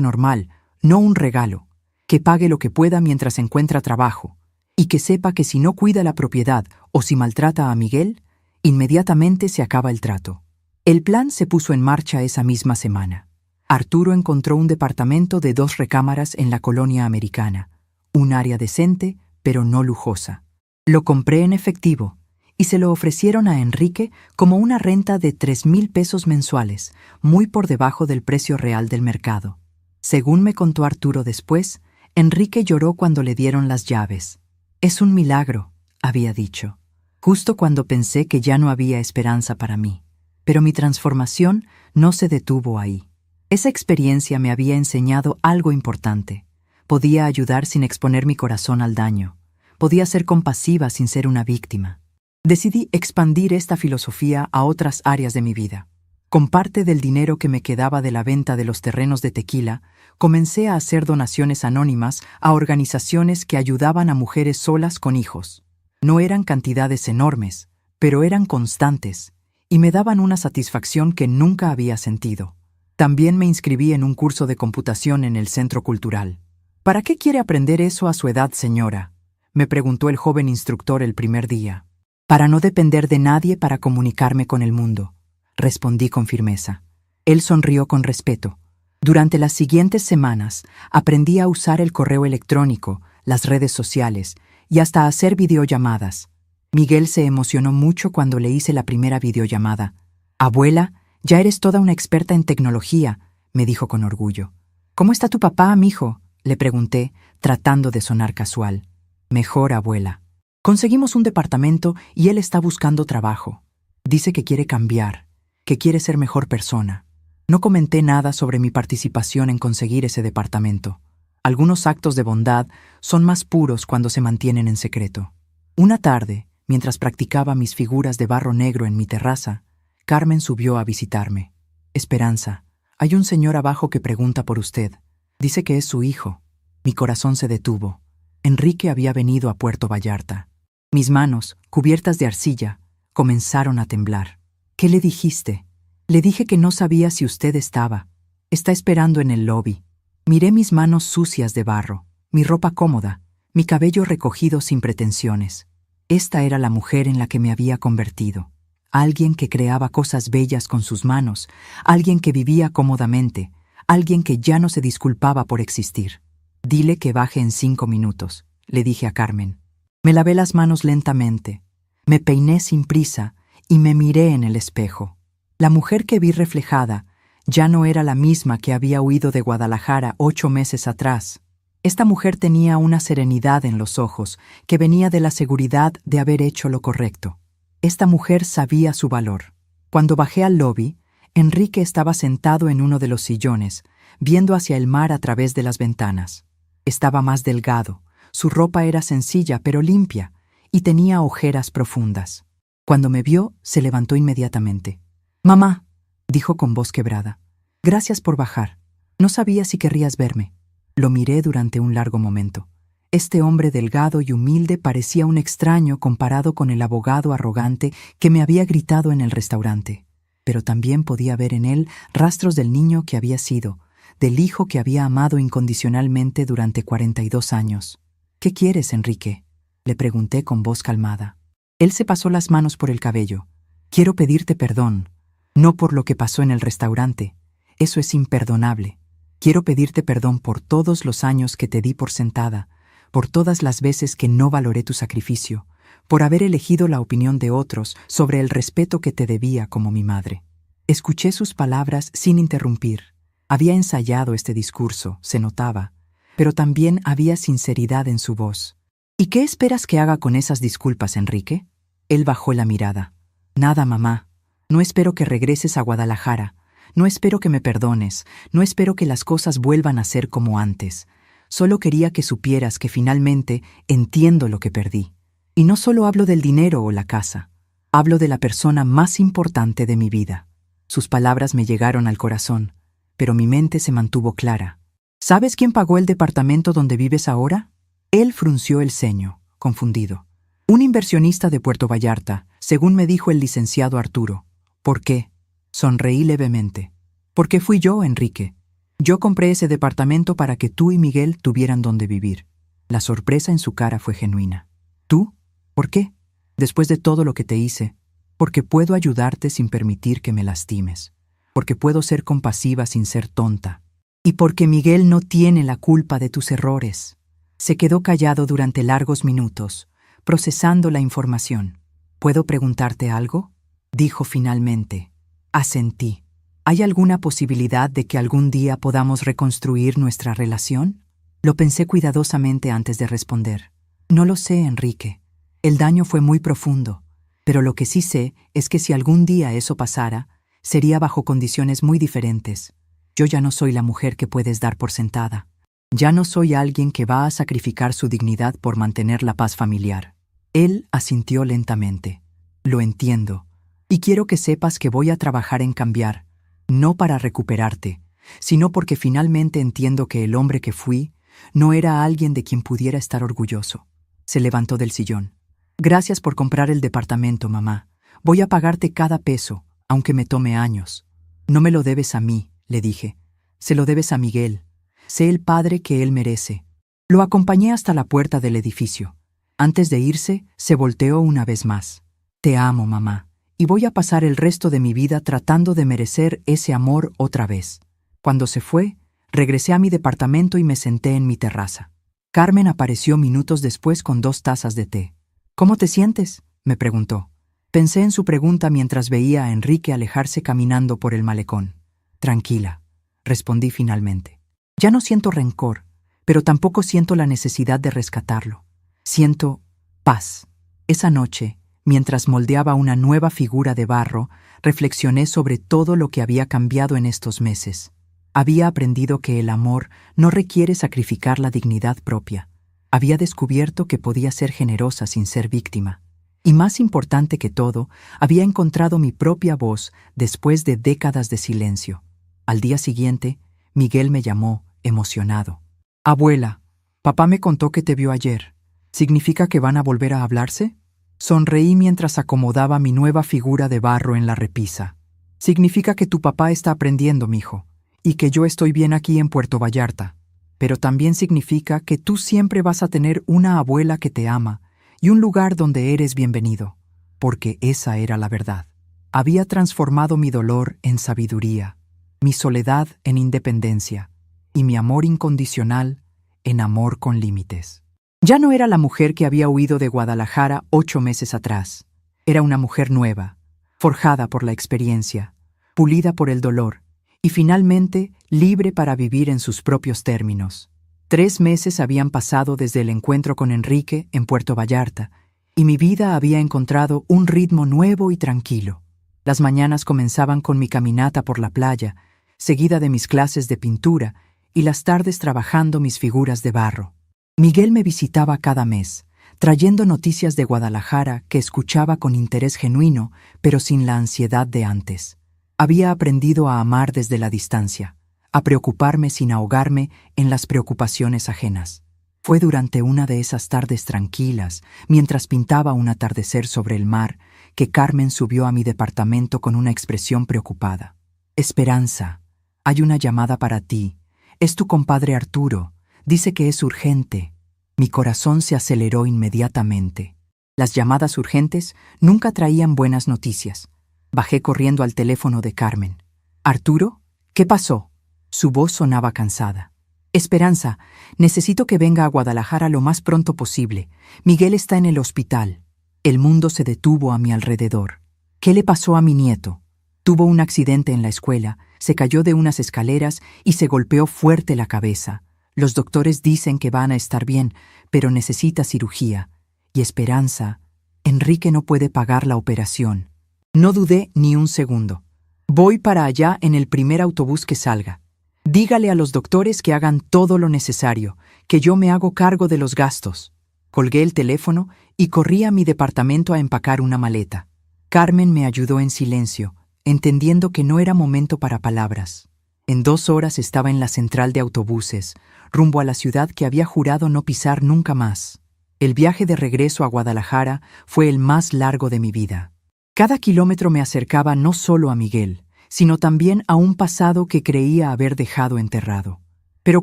normal, no un regalo. Que pague lo que pueda mientras encuentra trabajo, y que sepa que si no cuida la propiedad o si maltrata a Miguel, inmediatamente se acaba el trato. El plan se puso en marcha esa misma semana. Arturo encontró un departamento de 2 recámaras en la colonia americana, un área decente, pero no lujosa. Lo compré en efectivo y se lo ofrecieron a Enrique como una renta de 3,000 pesos mensuales, muy por debajo del precio real del mercado. Según me contó Arturo después, Enrique lloró cuando le dieron las llaves. Es un milagro, había dicho, justo cuando pensé que ya no había esperanza para mí. Pero mi transformación no se detuvo ahí. Esa experiencia me había enseñado algo importante. Podía ayudar sin exponer mi corazón al daño. Podía ser compasiva sin ser una víctima. Decidí expandir esta filosofía a otras áreas de mi vida. Con parte del dinero que me quedaba de la venta de los terrenos de tequila, comencé a hacer donaciones anónimas a organizaciones que ayudaban a mujeres solas con hijos. No eran cantidades enormes, pero eran constantes, y me daban una satisfacción que nunca había sentido. También me inscribí en un curso de computación en el Centro Cultural. ¿Para qué quiere aprender eso a su edad, señora?, me preguntó el joven instructor el primer día. Para no depender de nadie para comunicarme con el mundo, respondí con firmeza. Él sonrió con respeto. Durante las siguientes semanas aprendí a usar el correo electrónico, las redes sociales y hasta a hacer videollamadas. Miguel se emocionó mucho cuando le hice la primera videollamada. Abuela, ya eres toda una experta en tecnología, me dijo con orgullo. ¿Cómo está tu papá, mijo?, le pregunté, tratando de sonar casual. Mejor, abuela. Conseguimos un departamento y él está buscando trabajo. Dice que quiere cambiar, que quiere ser mejor persona. No comenté nada sobre mi participación en conseguir ese departamento. Algunos actos de bondad son más puros cuando se mantienen en secreto. Una tarde, mientras practicaba mis figuras de barro negro en mi terraza, Carmen subió a visitarme. Esperanza, hay un señor abajo que pregunta por usted. Dice que es su hijo. Mi corazón se detuvo. Enrique había venido a Puerto Vallarta. Mis manos, cubiertas de arcilla, comenzaron a temblar. ¿Qué le dijiste? Le dije que no sabía si usted estaba. Está esperando en el lobby. Miré mis manos sucias de barro, mi ropa cómoda, mi cabello recogido sin pretensiones. Esta era la mujer en la que me había convertido. Alguien que creaba cosas bellas con sus manos, alguien que vivía cómodamente, alguien que ya no se disculpaba por existir. Dile que baje en 5 minutos, le dije a Carmen. Me lavé las manos lentamente, me peiné sin prisa y me miré en el espejo. La mujer que vi reflejada ya no era la misma que había huido de Guadalajara 8 meses atrás. Esta mujer tenía una serenidad en los ojos que venía de la seguridad de haber hecho lo correcto. Esta mujer sabía su valor. Cuando bajé al lobby, Enrique estaba sentado en uno de los sillones, viendo hacia el mar a través de las ventanas. Estaba más delgado, su ropa era sencilla pero limpia, y tenía ojeras profundas. Cuando me vio, se levantó inmediatamente. «Mamá», dijo con voz quebrada, «gracias por bajar. No sabía si querrías verme». Lo miré durante un largo momento. Este hombre delgado y humilde parecía un extraño comparado con el abogado arrogante que me había gritado en el restaurante. Pero también podía ver en él rastros del niño que había sido, del hijo que había amado incondicionalmente durante 42 años. «¿Qué quieres, Enrique?», le pregunté con voz calmada. Él se pasó las manos por el cabello. «Quiero pedirte perdón, no por lo que pasó en el restaurante. Eso es imperdonable. Quiero pedirte perdón por todos los años que te di por sentada, por todas las veces que no valoré tu sacrificio, por haber elegido la opinión de otros sobre el respeto que te debía como mi madre». Escuché sus palabras sin interrumpir. Había ensayado este discurso, se notaba, pero también había sinceridad en su voz. «¿Y qué esperas que haga con esas disculpas, Enrique?». Él bajó la mirada. «Nada, mamá. No espero que regreses a Guadalajara. No espero que me perdones. No espero que las cosas vuelvan a ser como antes. Solo quería que supieras que finalmente entiendo lo que perdí. Y no solo hablo del dinero o la casa. Hablo de la persona más importante de mi vida». Sus palabras me llegaron al corazón, pero mi mente se mantuvo clara. «¿Sabes quién pagó el departamento donde vives ahora?». Él frunció el ceño, confundido. «Un inversionista de Puerto Vallarta, según me dijo el licenciado Arturo». «¿Por qué?». Sonreí levemente. «Porque fui yo, Enrique. Yo compré ese departamento para que tú y Miguel tuvieran donde vivir». La sorpresa en su cara fue genuina. «¿Tú? ¿Por qué?». «Después de todo lo que te hice, porque puedo ayudarte sin permitir que me lastimes, porque puedo ser compasiva sin ser tonta, y porque Miguel no tiene la culpa de tus errores». Se quedó callado durante largos minutos, procesando la información. «¿Puedo preguntarte algo?», dijo finalmente. Asentí. «¿Hay alguna posibilidad de que algún día podamos reconstruir nuestra relación?». Lo pensé cuidadosamente antes de responder. «No lo sé, Enrique. El daño fue muy profundo, pero lo que sí sé es que si algún día eso pasara, sería bajo condiciones muy diferentes. Yo ya no soy la mujer que puedes dar por sentada. Ya no soy alguien que va a sacrificar su dignidad por mantener la paz familiar». Él asintió lentamente. «Lo entiendo. Y quiero que sepas que voy a trabajar en cambiar, no para recuperarte, sino porque finalmente entiendo que el hombre que fui no era alguien de quien pudiera estar orgulloso. Se levantó del sillón. Gracias por comprar el departamento, mamá. Voy a pagarte cada peso, aunque me tome años. No me lo debes a mí, le dije. Se lo debes a Miguel. Sé el padre que él merece. Lo acompañé hasta la puerta del edificio. Antes de irse, se volteó una vez más. Te amo, mamá, y voy a pasar el resto de mi vida tratando de merecer ese amor otra vez. Cuando se fue, regresé a mi departamento y me senté en mi terraza. Carmen apareció minutos después con 2 tazas de té. ¿Cómo te sientes?, me preguntó. Pensé en su pregunta mientras veía a Enrique alejarse caminando por el malecón. Tranquila, respondí finalmente. Ya no siento rencor, pero tampoco siento la necesidad de rescatarlo. Siento paz. Esa noche, mientras moldeaba una nueva figura de barro, reflexioné sobre todo lo que había cambiado en estos meses. Había aprendido que el amor no requiere sacrificar la dignidad propia. Había descubierto que podía ser generosa sin ser víctima. Y más importante que todo, había encontrado mi propia voz después de décadas de silencio. Al día siguiente, Miguel me llamó, emocionado. Abuela, papá me contó que te vio ayer. ¿Significa que van a volver a hablarse? Sonreí mientras acomodaba mi nueva figura de barro en la repisa. Significa que tu papá está aprendiendo, mijo, y que yo estoy bien aquí en Puerto Vallarta. Pero también significa que tú siempre vas a tener una abuela que te ama y un lugar donde eres bienvenido, porque esa era la verdad. Había transformado mi dolor en sabiduría, mi soledad en independencia y mi amor incondicional en amor con límites. Ya no era la mujer que había huido de Guadalajara 8 meses atrás. Era una mujer nueva, forjada por la experiencia, pulida por el dolor y finalmente libre para vivir en sus propios términos. 3 meses habían pasado desde el encuentro con Enrique en Puerto Vallarta y mi vida había encontrado un ritmo nuevo y tranquilo. Las mañanas comenzaban con mi caminata por la playa, seguida de mis clases de pintura y las tardes trabajando mis figuras de barro. Miguel me visitaba cada mes, trayendo noticias de Guadalajara que escuchaba con interés genuino, pero sin la ansiedad de antes. Había aprendido a amar desde la distancia, a preocuparme sin ahogarme en las preocupaciones ajenas. Fue durante una de esas tardes tranquilas, mientras pintaba un atardecer sobre el mar, que Carmen subió a mi departamento con una expresión preocupada. Esperanza, hay una llamada para ti. Es tu compadre Arturo. Dice que es urgente. Mi corazón se aceleró inmediatamente. Las llamadas urgentes nunca traían buenas noticias. Bajé corriendo al teléfono de Carmen. ¿Arturo? ¿Qué pasó? Su voz sonaba cansada. Esperanza, necesito que venga a Guadalajara lo más pronto posible. Miguel está en el hospital. El mundo se detuvo a mi alrededor. ¿Qué le pasó a mi nieto? Tuvo un accidente en la escuela, se cayó de unas escaleras y se golpeó fuerte la cabeza. Los doctores dicen que van a estar bien, pero necesita cirugía. Y Esperanza, Enrique no puede pagar la operación. No dudé ni un segundo. Voy para allá en el primer autobús que salga. Dígale a los doctores que hagan todo lo necesario, que yo me hago cargo de los gastos. Colgué el teléfono y corrí a mi departamento a empacar una maleta. Carmen me ayudó en silencio, entendiendo que no era momento para palabras. En 2 horas estaba en la central de autobuses, rumbo a la ciudad que había jurado no pisar nunca más. El viaje de regreso a Guadalajara fue el más largo de mi vida. Cada kilómetro me acercaba no solo a Miguel, sino también a un pasado que creía haber dejado enterrado. Pero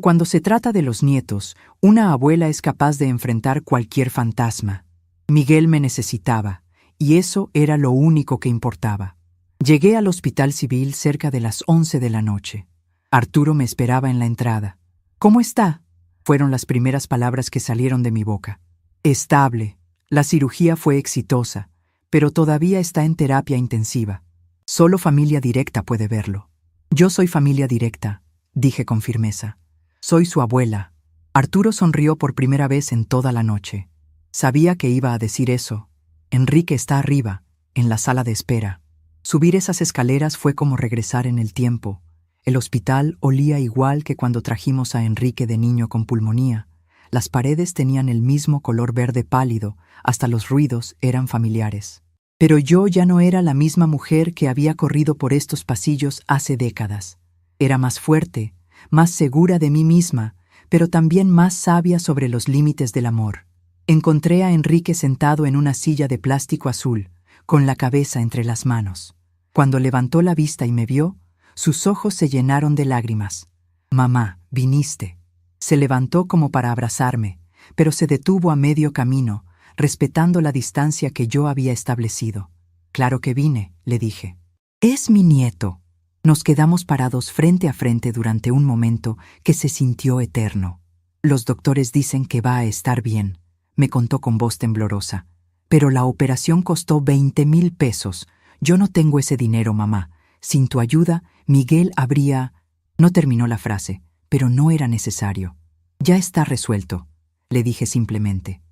cuando se trata de los nietos, una abuela es capaz de enfrentar cualquier fantasma. Miguel me necesitaba, y eso era lo único que importaba. Llegué al Hospital Civil cerca de las 11 de la noche. Arturo me esperaba en la entrada. ¿Cómo está?, fueron las primeras palabras que salieron de mi boca. Estable. La cirugía fue exitosa, pero todavía está en terapia intensiva. Solo familia directa puede verlo. Yo soy familia directa, dije con firmeza. Soy su abuela. Arturo sonrió por primera vez en toda la noche. Sabía que iba a decir eso. Enrique está arriba, en la sala de espera. Subir esas escaleras fue como regresar en el tiempo. El hospital olía igual que cuando trajimos a Enrique de niño con pulmonía. Las paredes tenían el mismo color verde pálido, hasta los ruidos eran familiares. Pero yo ya no era la misma mujer que había corrido por estos pasillos hace décadas. Era más fuerte, más segura de mí misma, pero también más sabia sobre los límites del amor. Encontré a Enrique sentado en una silla de plástico azul, con la cabeza entre las manos. Cuando levantó la vista y me vio, sus ojos se llenaron de lágrimas. «Mamá, viniste». Se levantó como para abrazarme, pero se detuvo a medio camino, respetando la distancia que yo había establecido. «Claro que vine», le dije. «Es mi nieto». Nos quedamos parados frente a frente durante un momento que se sintió eterno. «Los doctores dicen que va a estar bien», me contó con voz temblorosa. «Pero la operación costó 20,000 pesos. Yo no tengo ese dinero, mamá. Sin tu ayuda, Miguel habría...». No terminó la frase, pero no era necesario. «Ya está resuelto», le dije simplemente.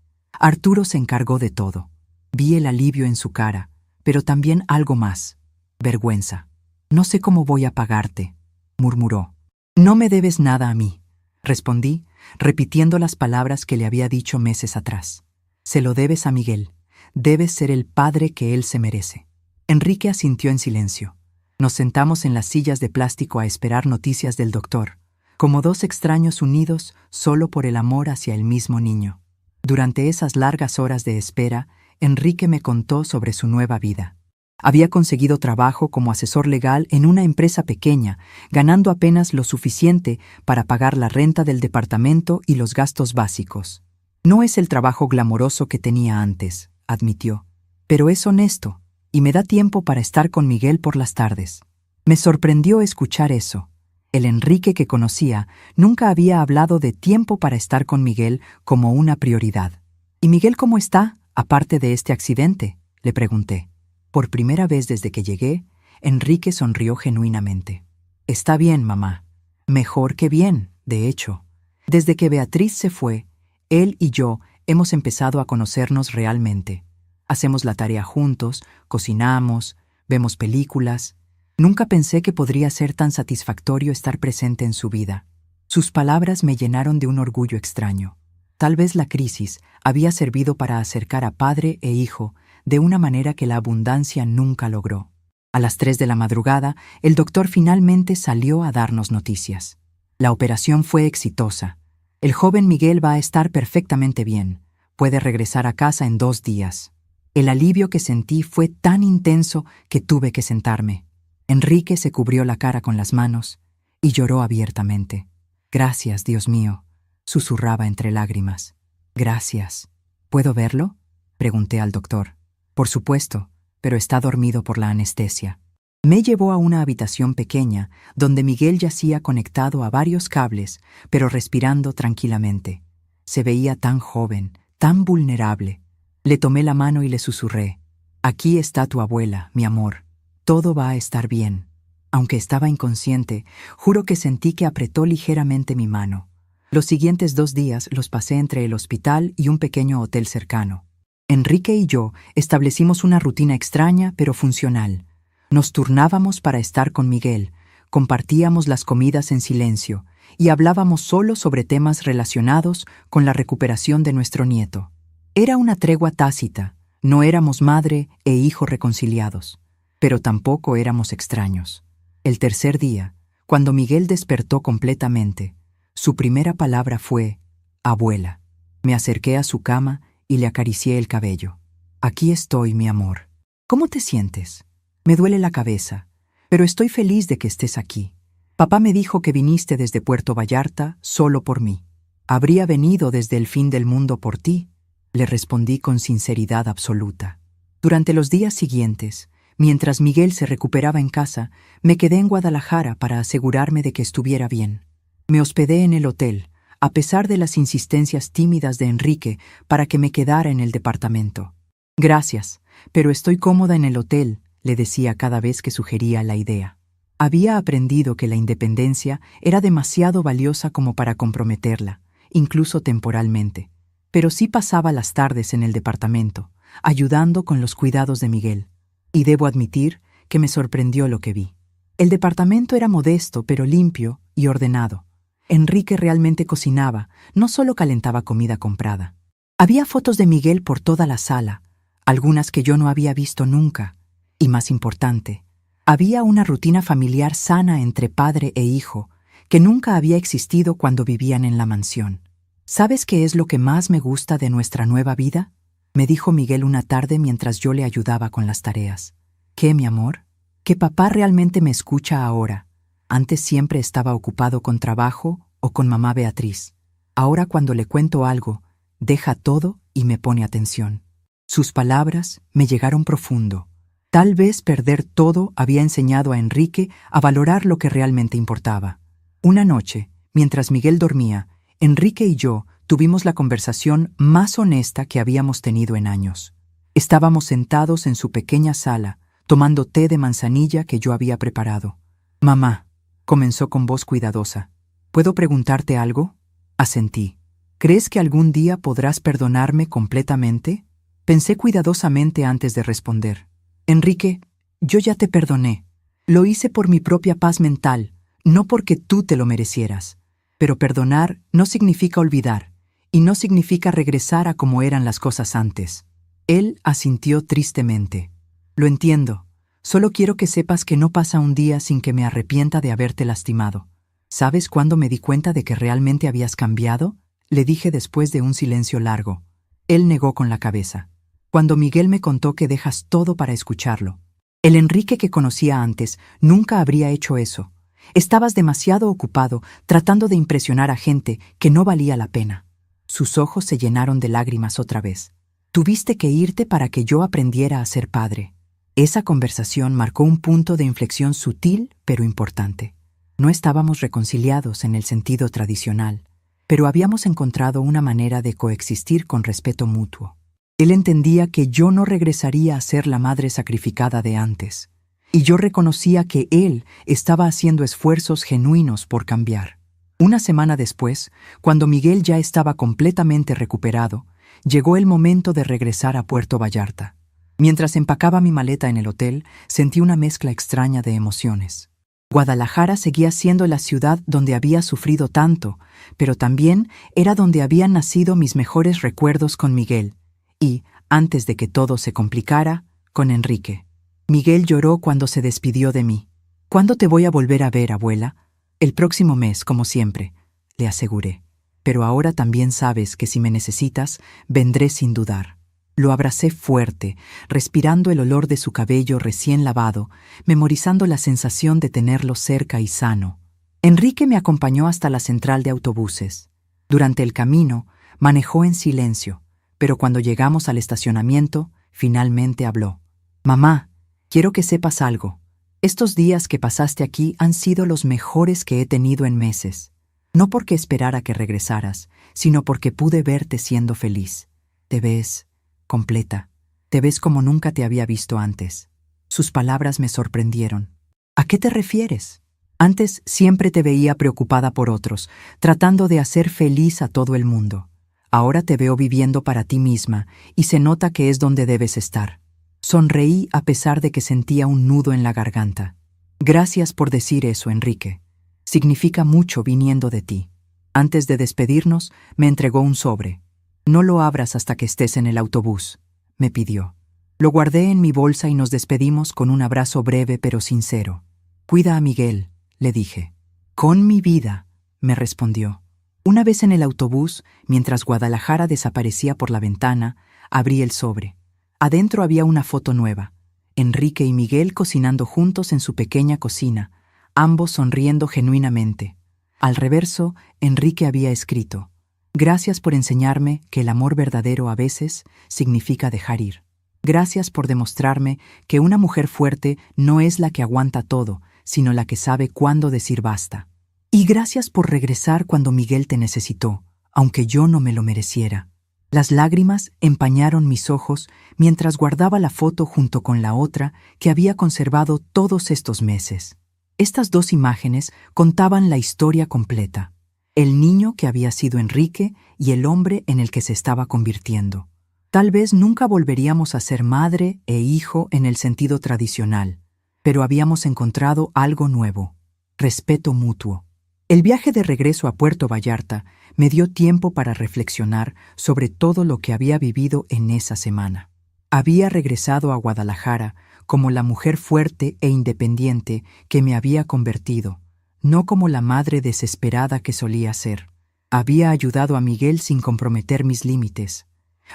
Arturo se encargó de todo. Vi el alivio en su cara, pero también algo más: vergüenza. «No sé cómo voy a pagarte», murmuró. «No me debes nada a mí», respondí, repitiendo las palabras que le había dicho meses atrás. «Se lo debes a Miguel. Debes ser el padre que él se merece». Enrique asintió en silencio. Nos sentamos en las sillas de plástico a esperar noticias del doctor, como dos extraños unidos solo por el amor hacia el mismo niño. Durante esas largas horas de espera, Enrique me contó sobre su nueva vida. Había conseguido trabajo como asesor legal en una empresa pequeña, ganando apenas lo suficiente para pagar la renta del departamento y los gastos básicos. «No es el trabajo glamoroso que tenía antes», admitió, «pero es honesto y me da tiempo para estar con Miguel por las tardes». Me sorprendió escuchar eso. El Enrique que conocía nunca había hablado de tiempo para estar con Miguel como una prioridad. «¿Y Miguel cómo está, aparte de este accidente?», le pregunté. Por primera vez desde que llegué, Enrique sonrió genuinamente. «Está bien, mamá. Mejor que bien, de hecho. Desde que Beatriz se fue, él y yo hemos empezado a conocernos realmente. Hacemos la tarea juntos, cocinamos, vemos películas. Nunca pensé que podría ser tan satisfactorio estar presente en su vida». Sus palabras me llenaron de un orgullo extraño. Tal vez la crisis había servido para acercar a padre e hijo de una manera que la abundancia nunca logró. A las 3 de la madrugada, el doctor finalmente salió a darnos noticias. La operación fue exitosa. El joven Miguel va a estar perfectamente bien. Puede regresar a casa en 2 días. El alivio que sentí fue tan intenso que tuve que sentarme. Enrique se cubrió la cara con las manos y lloró abiertamente. «Gracias, Dios mío», susurraba entre lágrimas. «Gracias». «¿Puedo verlo?», pregunté al doctor. «Por supuesto, pero está dormido por la anestesia». Me llevó a una habitación pequeña donde Miguel yacía conectado a varios cables, pero respirando tranquilamente. Se veía tan joven, tan vulnerable. Le tomé la mano y le susurré: «Aquí está tu abuela, mi amor. Todo va a estar bien». Aunque estaba inconsciente, juro que sentí que apretó ligeramente mi mano. Los siguientes 2 días los pasé entre el hospital y un pequeño hotel cercano. Enrique y yo establecimos una rutina extraña pero funcional. Nos turnábamos para estar con Miguel, compartíamos las comidas en silencio y hablábamos solo sobre temas relacionados con la recuperación de nuestro nieto. Era una tregua tácita, no éramos madre e hijo reconciliados, pero tampoco éramos extraños. El tercer día, cuando Miguel despertó completamente, su primera palabra fue: «Abuela». Me acerqué a su cama y le acaricié el cabello. «Aquí estoy, mi amor. ¿Cómo te sientes? Me duele la cabeza, pero estoy feliz de que estés aquí. Papá me dijo que viniste desde Puerto Vallarta solo por mí. Habría venido desde el fin del mundo por ti», le respondí con sinceridad absoluta. Durante los días siguientes, mientras Miguel se recuperaba en casa, me quedé en Guadalajara para asegurarme de que estuviera bien. Me hospedé en el hotel, a pesar de las insistencias tímidas de Enrique para que me quedara en el departamento. «Gracias, pero estoy cómoda en el hotel», le decía cada vez que sugería la idea. Había aprendido que la independencia era demasiado valiosa como para comprometerla, incluso temporalmente. Pero sí pasaba las tardes en el departamento, ayudando con los cuidados de Miguel. Y debo admitir que me sorprendió lo que vi. El departamento era modesto, pero limpio y ordenado. Enrique realmente cocinaba, no solo calentaba comida comprada. Había fotos de Miguel por toda la sala, algunas que yo no había visto nunca. Y más importante, había una rutina familiar sana entre padre e hijo que nunca había existido cuando vivían en la mansión. ¿Sabes qué es lo que más me gusta de nuestra nueva vida?, me dijo Miguel una tarde mientras yo le ayudaba con las tareas. ¿Qué, mi amor? Que papá realmente me escucha ahora. Antes siempre estaba ocupado con trabajo o con mamá Beatriz. Ahora cuando le cuento algo, deja todo y me pone atención. Sus palabras me llegaron profundo. Tal vez perder todo había enseñado a Enrique a valorar lo que realmente importaba. Una noche, mientras Miguel dormía, Enrique y yo tuvimos la conversación más honesta que habíamos tenido en años. Estábamos sentados en su pequeña sala, tomando té de manzanilla que yo había preparado. «Mamá», comenzó con voz cuidadosa, «¿puedo preguntarte algo?». Asentí. «¿Crees que algún día podrás perdonarme completamente?». Pensé cuidadosamente antes de responder. «Enrique, yo ya te perdoné. Lo hice por mi propia paz mental, no porque tú te lo merecieras. Pero perdonar no significa olvidar, y no significa regresar a como eran las cosas antes». Él asintió tristemente. «Lo entiendo. Solo quiero que sepas que no pasa un día sin que me arrepienta de haberte lastimado. ¿Sabes cuándo me di cuenta de que realmente habías cambiado?», le dije después de un silencio largo. Él negó con la cabeza. «Cuando Miguel me contó que dejas todo para escucharlo. El Enrique que conocía antes nunca habría hecho eso. Estabas demasiado ocupado tratando de impresionar a gente que no valía la pena». Sus ojos se llenaron de lágrimas otra vez. «Tuviste que irte para que yo aprendiera a ser padre». Esa conversación marcó un punto de inflexión sutil pero importante. No estábamos reconciliados en el sentido tradicional, pero habíamos encontrado una manera de coexistir con respeto mutuo. Él entendía que yo no regresaría a ser la madre sacrificada de antes, y yo reconocía que él estaba haciendo esfuerzos genuinos por cambiar. Una semana después, cuando Miguel ya estaba completamente recuperado, llegó el momento de regresar a Puerto Vallarta. Mientras empacaba mi maleta en el hotel, sentí una mezcla extraña de emociones. Guadalajara seguía siendo la ciudad donde había sufrido tanto, pero también era donde habían nacido mis mejores recuerdos con Miguel y, antes de que todo se complicara, con Enrique. Miguel lloró cuando se despidió de mí. «¿Cuándo te voy a volver a ver, abuela?». «El próximo mes, como siempre», le aseguré. «Pero ahora también sabes que si me necesitas, vendré sin dudar». Lo abracé fuerte, respirando el olor de su cabello recién lavado, memorizando la sensación de tenerlo cerca y sano. Enrique me acompañó hasta la central de autobuses. Durante el camino, manejó en silencio, pero cuando llegamos al estacionamiento, finalmente habló. «Mamá, quiero que sepas algo. Estos días que pasaste aquí han sido los mejores que he tenido en meses. No porque esperara que regresaras, sino porque pude verte siendo feliz. Te ves completa. Te ves como nunca te había visto antes». Sus palabras me sorprendieron. «¿A qué te refieres? Antes siempre te veía preocupada por otros, tratando de hacer feliz a todo el mundo. Ahora te veo viviendo para ti misma y se nota que es donde debes estar». Sonreí a pesar de que sentía un nudo en la garganta. «Gracias por decir eso, Enrique. Significa mucho viniendo de ti». Antes de despedirnos, me entregó un sobre. «No lo abras hasta que estés en el autobús», me pidió. Lo guardé en mi bolsa y nos despedimos con un abrazo breve pero sincero. «Cuida a Miguel», le dije. «Con mi vida», me respondió. Una vez en el autobús, mientras Guadalajara desaparecía por la ventana, abrí el sobre. Adentro había una foto nueva. Enrique y Miguel cocinando juntos en su pequeña cocina, ambos sonriendo genuinamente. Al reverso, Enrique había escrito: «Gracias por enseñarme que el amor verdadero a veces significa dejar ir. Gracias por demostrarme que una mujer fuerte no es la que aguanta todo, sino la que sabe cuándo decir basta. Y gracias por regresar cuando Miguel te necesitó, aunque yo no me lo mereciera». Las lágrimas empañaron mis ojos mientras guardaba la foto junto con la otra que había conservado todos estos meses. Estas dos imágenes contaban la historia completa: el niño que había sido Enrique y el hombre en el que se estaba convirtiendo. Tal vez nunca volveríamos a ser madre e hijo en el sentido tradicional, pero habíamos encontrado algo nuevo: respeto mutuo. El viaje de regreso a Puerto Vallarta me dio tiempo para reflexionar sobre todo lo que había vivido en esa semana. Había regresado a Guadalajara como la mujer fuerte e independiente que me había convertido, no como la madre desesperada que solía ser. Había ayudado a Miguel sin comprometer mis límites.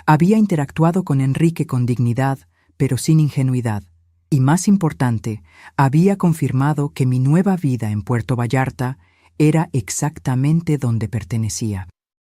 Había interactuado con Enrique con dignidad, pero sin ingenuidad. Y más importante, había confirmado que mi nueva vida en Puerto Vallarta era exactamente donde pertenecía.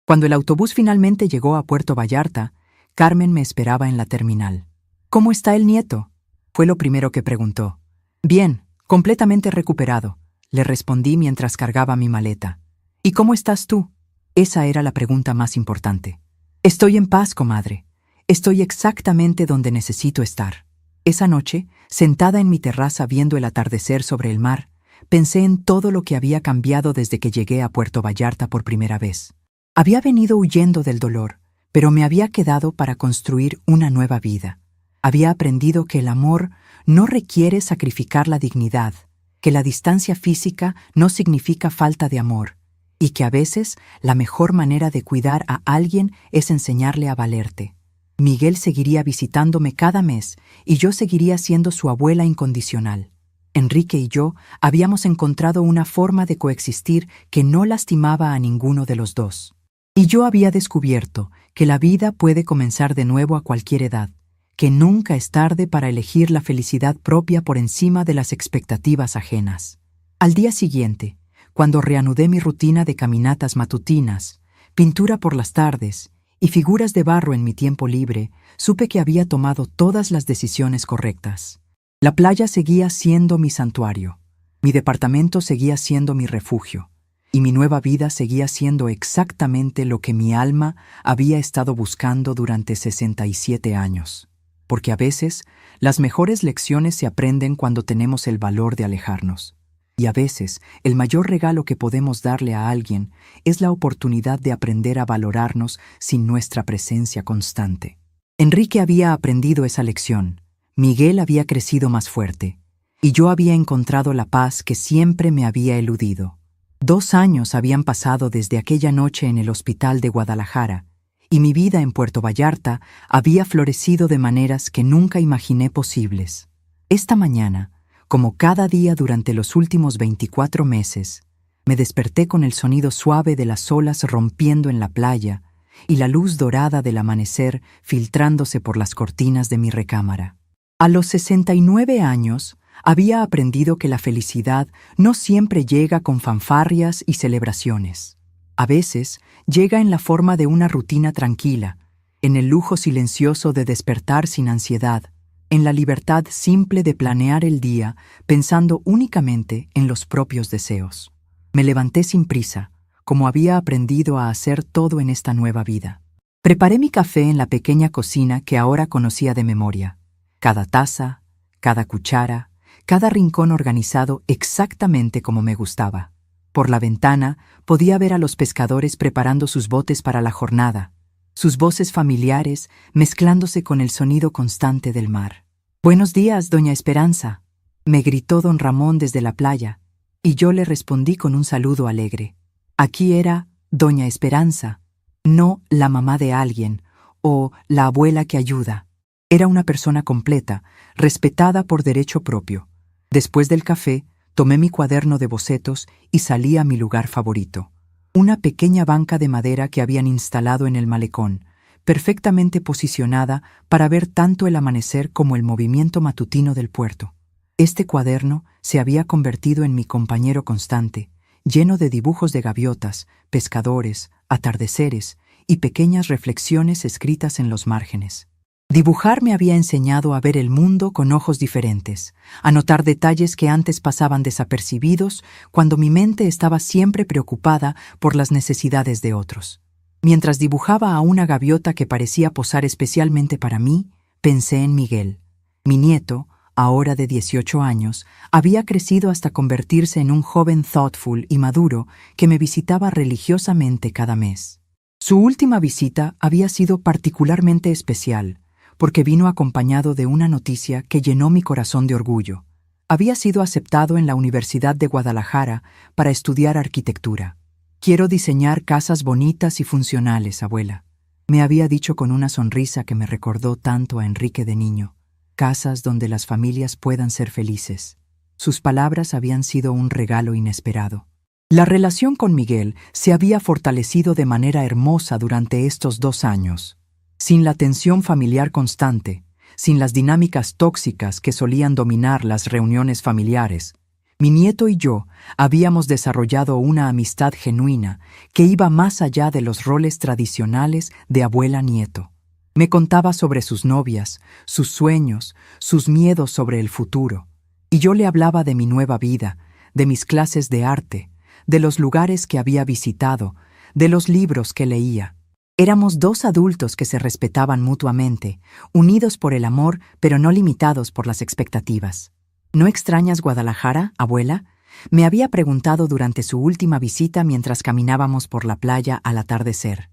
Cuando el autobús finalmente llegó a Puerto Vallarta, Carmen me esperaba en la terminal. «¿Cómo está el nieto?», fue lo primero que preguntó. «Bien, completamente recuperado», le respondí mientras cargaba mi maleta. «¿Y cómo estás tú?». Esa era la pregunta más importante. «Estoy en paz, comadre. Estoy exactamente donde necesito estar». Esa noche, sentada en mi terraza viendo el atardecer sobre el mar, pensé en todo lo que había cambiado desde que llegué a Puerto Vallarta por primera vez. Había venido huyendo del dolor, pero me había quedado para construir una nueva vida. Había aprendido que el amor no requiere sacrificar la dignidad, que la distancia física no significa falta de amor, y que a veces la mejor manera de cuidar a alguien es enseñarle a valerte. Miguel seguiría visitándome cada mes y yo seguiría siendo su abuela incondicional. Enrique y yo habíamos encontrado una forma de coexistir que no lastimaba a ninguno de los dos. Y yo había descubierto que la vida puede comenzar de nuevo a cualquier edad, que nunca es tarde para elegir la felicidad propia por encima de las expectativas ajenas. Al día siguiente, cuando reanudé mi rutina de caminatas matutinas, pintura por las tardes y figuras de barro en mi tiempo libre, supe que había tomado todas las decisiones correctas. La playa seguía siendo mi santuario, mi departamento seguía siendo mi refugio, y mi nueva vida seguía siendo exactamente lo que mi alma había estado buscando durante 67 años. Porque a veces, las mejores lecciones se aprenden cuando tenemos el valor de alejarnos. Y a veces, el mayor regalo que podemos darle a alguien es la oportunidad de aprender a valorarnos sin nuestra presencia constante. Enrique había aprendido esa lección, Miguel había crecido más fuerte, y yo había encontrado la paz que siempre me había eludido. 2 años habían pasado desde aquella noche en el hospital de Guadalajara, y mi vida en Puerto Vallarta había florecido de maneras que nunca imaginé posibles. Esta mañana, como cada día durante los últimos 24 meses, me desperté con el sonido suave de las olas rompiendo en la playa y la luz dorada del amanecer filtrándose por las cortinas de mi recámara. A los 69 años, había aprendido que la felicidad no siempre llega con fanfarrias y celebraciones. A veces, llega en la forma de una rutina tranquila, en el lujo silencioso de despertar sin ansiedad, en la libertad simple de planear el día pensando únicamente en los propios deseos. Me levanté sin prisa, como había aprendido a hacer todo en esta nueva vida. Preparé mi café en la pequeña cocina que ahora conocía de memoria. Cada taza, cada cuchara, cada rincón organizado exactamente como me gustaba. Por la ventana podía ver a los pescadores preparando sus botes para la jornada, sus voces familiares mezclándose con el sonido constante del mar. «Buenos días, doña Esperanza», me gritó don Ramón desde la playa, y yo le respondí con un saludo alegre. Aquí era doña Esperanza, no la mamá de alguien o la abuela que ayuda. Era una persona completa, respetada por derecho propio. Después del café, tomé mi cuaderno de bocetos y salí a mi lugar favorito. Una pequeña banca de madera que habían instalado en el malecón, perfectamente posicionada para ver tanto el amanecer como el movimiento matutino del puerto. Este cuaderno se había convertido en mi compañero constante, lleno de dibujos de gaviotas, pescadores, atardeceres y pequeñas reflexiones escritas en los márgenes. Dibujar me había enseñado a ver el mundo con ojos diferentes, a notar detalles que antes pasaban desapercibidos cuando mi mente estaba siempre preocupada por las necesidades de otros. Mientras dibujaba a una gaviota que parecía posar especialmente para mí, pensé en Miguel. Mi nieto, ahora de 18 años, había crecido hasta convertirse en un joven thoughtful y maduro que me visitaba religiosamente cada mes. Su última visita había sido particularmente especial, porque vino acompañado de una noticia que llenó mi corazón de orgullo. Había sido aceptado en la Universidad de Guadalajara para estudiar arquitectura. «Quiero diseñar casas bonitas y funcionales, abuela. Me había dicho con una sonrisa que me recordó tanto a Enrique de niño. Casas donde las familias puedan ser felices. Sus palabras habían sido un regalo inesperado. La relación con Miguel se había fortalecido de manera hermosa durante estos 2 años. Sin la tensión familiar constante, sin las dinámicas tóxicas que solían dominar las reuniones familiares, mi nieto y yo habíamos desarrollado una amistad genuina que iba más allá de los roles tradicionales de abuela-nieto. Me contaba sobre sus novias, sus sueños, sus miedos sobre el futuro, y yo le hablaba de mi nueva vida, de mis clases de arte, de los lugares que había visitado, de los libros que leía. Éramos 2 adultos que se respetaban mutuamente, unidos por el amor, pero no limitados por las expectativas. ¿No extrañas Guadalajara, abuela?, me había preguntado durante su última visita mientras caminábamos por la playa al atardecer.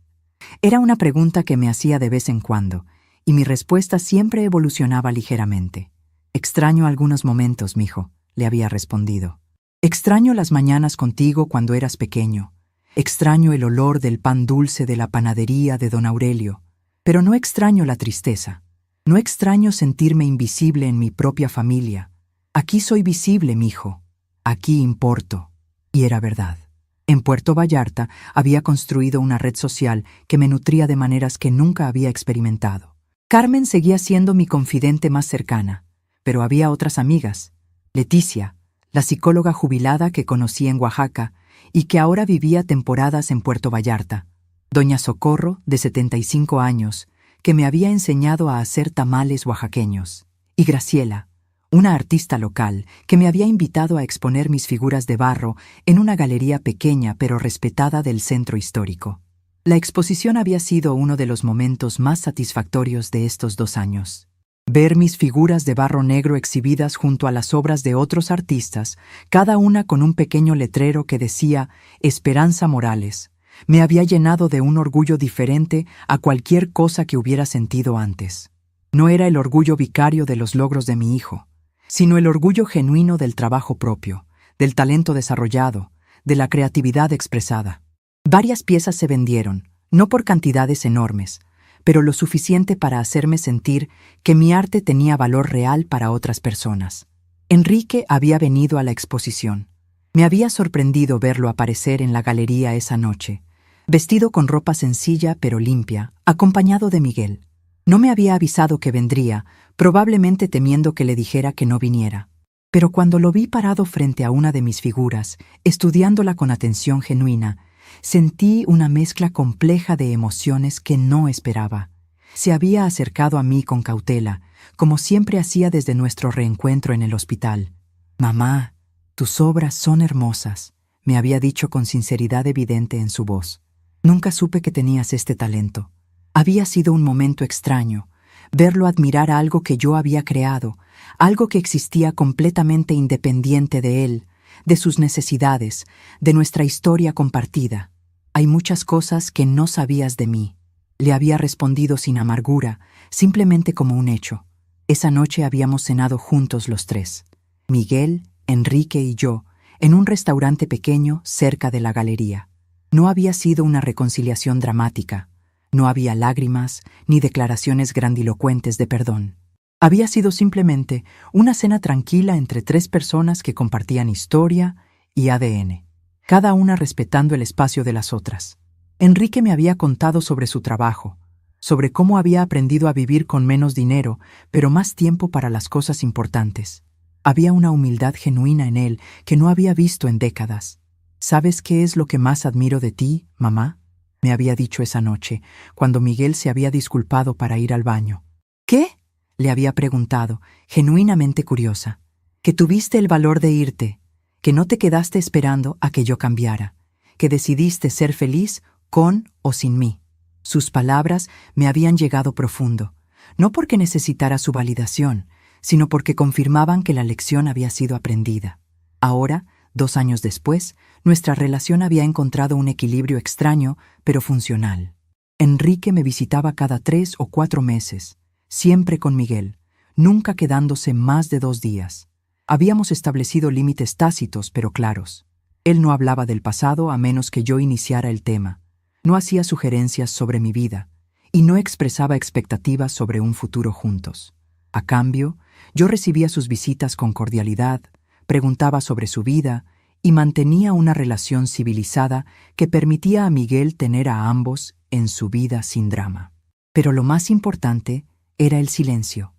Era una pregunta que me hacía de vez en cuando, y mi respuesta siempre evolucionaba ligeramente. «Extraño algunos momentos, mijo», le había respondido. «Extraño las mañanas contigo cuando eras pequeño. Extraño el olor del pan dulce de la panadería de don Aurelio. Pero no extraño la tristeza. No extraño sentirme invisible en mi propia familia. Aquí soy visible, mijo. Aquí importo». Y era verdad. En Puerto Vallarta había construido una red social que me nutría de maneras que nunca había experimentado. Carmen seguía siendo mi confidente más cercana, pero había otras amigas. Leticia, la psicóloga jubilada que conocí en Oaxaca y que ahora vivía temporadas en Puerto Vallarta. Doña Socorro, de 75 años, que me había enseñado a hacer tamales oaxaqueños. Y Graciela, una artista local que me había invitado a exponer mis figuras de barro en una galería pequeña pero respetada del centro histórico. La exposición había sido uno de los momentos más satisfactorios de estos 2 años. Ver mis figuras de barro negro exhibidas junto a las obras de otros artistas, cada una con un pequeño letrero que decía Esperanza Morales, me había llenado de un orgullo diferente a cualquier cosa que hubiera sentido antes. No era el orgullo vicario de los logros de mi hijo, sino el orgullo genuino del trabajo propio, del talento desarrollado, de la creatividad expresada. Varias piezas se vendieron, no por cantidades enormes, pero lo suficiente para hacerme sentir que mi arte tenía valor real para otras personas. Enrique había venido a la exposición. Me había sorprendido verlo aparecer en la galería esa noche, vestido con ropa sencilla pero limpia, acompañado de Miguel. No me había avisado que vendría, probablemente temiendo que le dijera que no viniera. Pero cuando lo vi parado frente a una de mis figuras, estudiándola con atención genuina, sentí una mezcla compleja de emociones que no esperaba. Se había acercado a mí con cautela, como siempre hacía desde nuestro reencuentro en el hospital. «Mamá, tus obras son hermosas», me había dicho con sinceridad evidente en su voz. «Nunca supe que tenías este talento». Había sido un momento extraño, verlo admirar algo que yo había creado, algo que existía completamente independiente de él, de sus necesidades, de nuestra historia compartida. «Hay muchas cosas que no sabías de mí», le había respondido sin amargura, simplemente como un hecho. Esa noche habíamos cenado juntos los 3, Miguel, Enrique y yo, en un restaurante pequeño cerca de la galería. No había sido una reconciliación dramática. No había lágrimas ni declaraciones grandilocuentes de perdón. Había sido simplemente una cena tranquila entre 3 personas que compartían historia y ADN, cada una respetando el espacio de las otras. Enrique me había contado sobre su trabajo, sobre cómo había aprendido a vivir con menos dinero, pero más tiempo para las cosas importantes. Había una humildad genuina en él que no había visto en décadas. «¿Sabes qué es lo que más admiro de ti, mamá?», me había dicho esa noche, cuando Miguel se había disculpado para ir al baño. «¿Qué?», le había preguntado, genuinamente curiosa. «Que tuviste el valor de irte, que no te quedaste esperando a que yo cambiara, que decidiste ser feliz con o sin mí». Sus palabras me habían llegado profundo, no porque necesitara su validación, sino porque confirmaban que la lección había sido aprendida. Ahora, 2 años después, nuestra relación había encontrado un equilibrio extraño, pero funcional. Enrique me visitaba cada 3 o 4 meses, siempre con Miguel, nunca quedándose más de 2 días. Habíamos establecido límites tácitos pero claros. Él no hablaba del pasado a menos que yo iniciara el tema. No hacía sugerencias sobre mi vida, y no expresaba expectativas sobre un futuro juntos. A cambio, yo recibía sus visitas con cordialidad, preguntaba sobre su vida y mantenía una relación civilizada que permitía a Miguel tener a ambos en su vida sin drama. Pero lo más importante era el silencio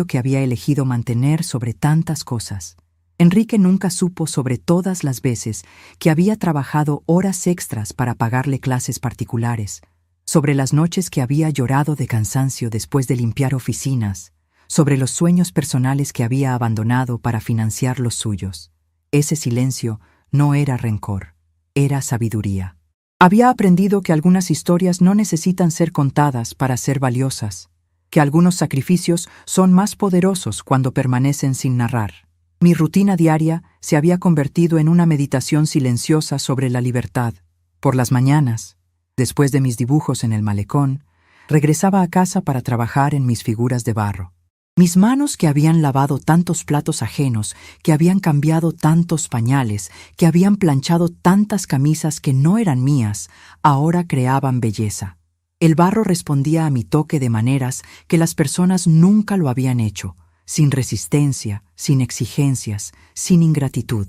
que había elegido mantener sobre tantas cosas. Enrique nunca supo sobre todas las veces que había trabajado horas extras para pagarle clases particulares, sobre las noches que había llorado de cansancio después de limpiar oficinas, sobre los sueños personales que había abandonado para financiar los suyos. Ese silencio no era rencor, era sabiduría. Había aprendido que algunas historias no necesitan ser contadas para ser valiosas, que algunos sacrificios son más poderosos cuando permanecen sin narrar. Mi rutina diaria se había convertido en una meditación silenciosa sobre la libertad. Por las mañanas, después de mis dibujos en el malecón, regresaba a casa para trabajar en mis figuras de barro. Mis manos que habían lavado tantos platos ajenos, que habían cambiado tantos pañales, que habían planchado tantas camisas que no eran mías, ahora creaban belleza. El barro respondía a mi toque de maneras que las personas nunca lo habían hecho, sin resistencia, sin exigencias, sin ingratitud.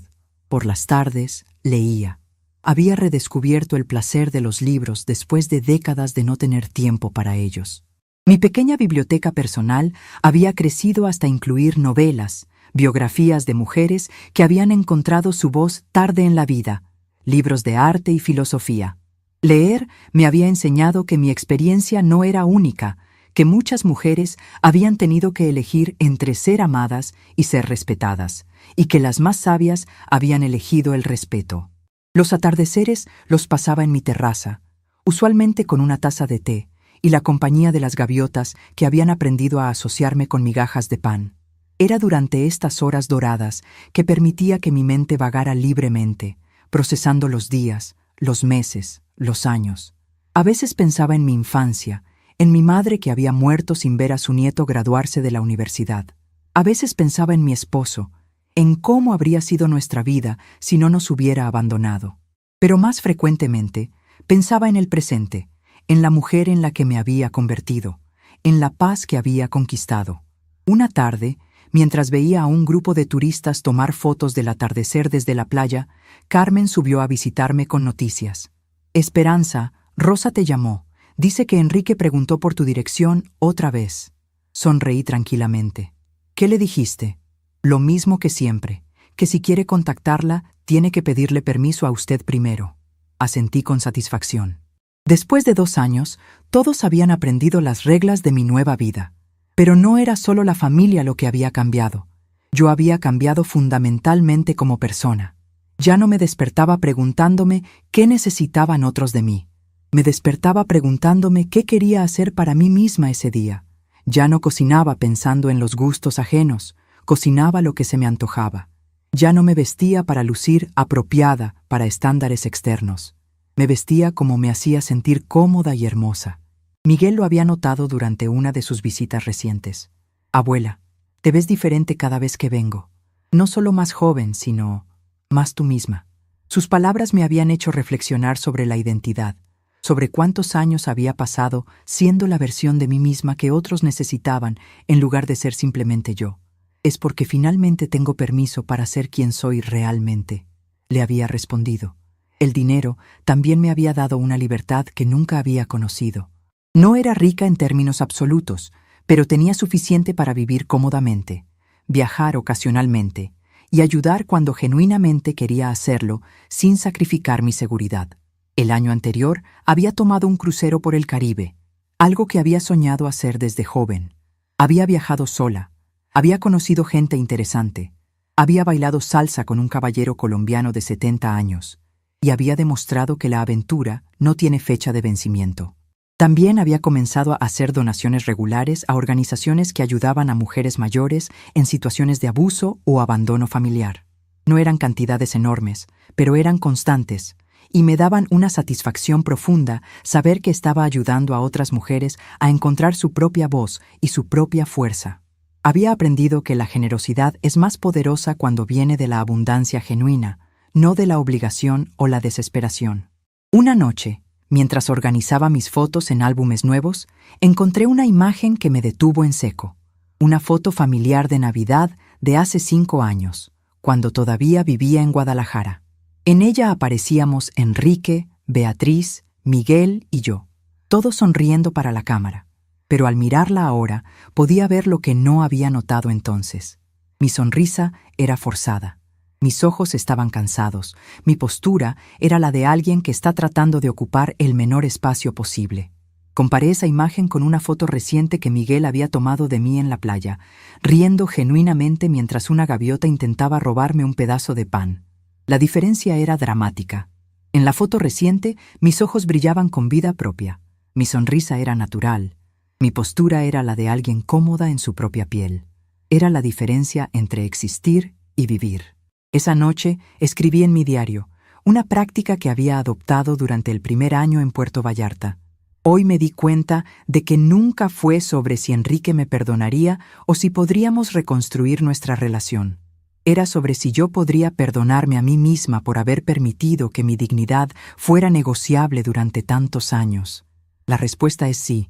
Por las tardes, leía. Había redescubierto el placer de los libros después de décadas de no tener tiempo para ellos. Mi pequeña biblioteca personal había crecido hasta incluir novelas, biografías de mujeres que habían encontrado su voz tarde en la vida, libros de arte y filosofía. Leer me había enseñado que mi experiencia no era única, que muchas mujeres habían tenido que elegir entre ser amadas y ser respetadas, y que las más sabias habían elegido el respeto. Los atardeceres los pasaba en mi terraza, usualmente con una taza de té, y la compañía de las gaviotas que habían aprendido a asociarme con migajas de pan. Era durante estas horas doradas que permitía que mi mente vagara libremente, procesando los días, los meses, los años. A veces pensaba en mi infancia, en mi madre que había muerto sin ver a su nieto graduarse de la universidad. A veces pensaba en mi esposo, en cómo habría sido nuestra vida si no nos hubiera abandonado. Pero más frecuentemente, pensaba en el presente, en la mujer en la que me había convertido, en la paz que había conquistado. Una tarde, mientras veía a un grupo de turistas tomar fotos del atardecer desde la playa, Carmen subió a visitarme con noticias. Esperanza, Rosa te llamó. Dice que Enrique preguntó por tu dirección otra vez. Sonreí tranquilamente. ¿Qué le dijiste? Lo mismo que siempre, que si quiere contactarla, tiene que pedirle permiso a usted primero. Asentí con satisfacción. Después de 2 años, todos habían aprendido las reglas de mi nueva vida. Pero no era solo la familia lo que había cambiado. Yo había cambiado fundamentalmente como persona. Ya no me despertaba preguntándome qué necesitaban otros de mí. Me despertaba preguntándome qué quería hacer para mí misma ese día. Ya no cocinaba pensando en los gustos ajenos, cocinaba lo que se me antojaba. Ya no me vestía para lucir apropiada para estándares externos. Me vestía como me hacía sentir cómoda y hermosa. Miguel lo había notado durante una de sus visitas recientes. Abuela, te ves diferente cada vez que vengo. No solo más joven, sino más tú misma. Sus palabras me habían hecho reflexionar sobre la identidad, sobre cuántos años había pasado siendo la versión de mí misma que otros necesitaban en lugar de ser simplemente yo. Es porque finalmente tengo permiso para ser quien soy realmente, le había respondido. El dinero también me había dado una libertad que nunca había conocido. No era rica en términos absolutos, pero tenía suficiente para vivir cómodamente, viajar ocasionalmente y ayudar cuando genuinamente quería hacerlo sin sacrificar mi seguridad. El año anterior había tomado un crucero por el Caribe, algo que había soñado hacer desde joven. Había viajado sola, había conocido gente interesante, había bailado salsa con un caballero colombiano de 70 años y había demostrado que la aventura no tiene fecha de vencimiento. También había comenzado a hacer donaciones regulares a organizaciones que ayudaban a mujeres mayores en situaciones de abuso o abandono familiar. No eran cantidades enormes, pero eran constantes, y me daban una satisfacción profunda saber que estaba ayudando a otras mujeres a encontrar su propia voz y su propia fuerza. Había aprendido que la generosidad es más poderosa cuando viene de la abundancia genuina, no de la obligación o la desesperación. Una noche, Mientras organizaba mis fotos en álbumes nuevos, encontré una imagen que me detuvo en seco. Una foto familiar de Navidad de hace 5 años, cuando todavía vivía en Guadalajara. En ella aparecíamos Enrique, Beatriz, Miguel y yo, todos sonriendo para la cámara. Pero al mirarla ahora, podía ver lo que no había notado entonces. Mi sonrisa era forzada. Mis ojos estaban cansados. Mi postura era la de alguien que está tratando de ocupar el menor espacio posible. Comparé esa imagen con una foto reciente que Miguel había tomado de mí en la playa, riendo genuinamente mientras una gaviota intentaba robarme un pedazo de pan. La diferencia era dramática. En la foto reciente, mis ojos brillaban con vida propia. Mi sonrisa era natural. Mi postura era la de alguien cómoda en su propia piel. Era la diferencia entre existir y vivir. Esa noche escribí en mi diario, una práctica que había adoptado durante el primer año en Puerto Vallarta. Hoy me di cuenta de que nunca fue sobre si Enrique me perdonaría o si podríamos reconstruir nuestra relación. Era sobre si yo podría perdonarme a mí misma por haber permitido que mi dignidad fuera negociable durante tantos años. La respuesta es sí.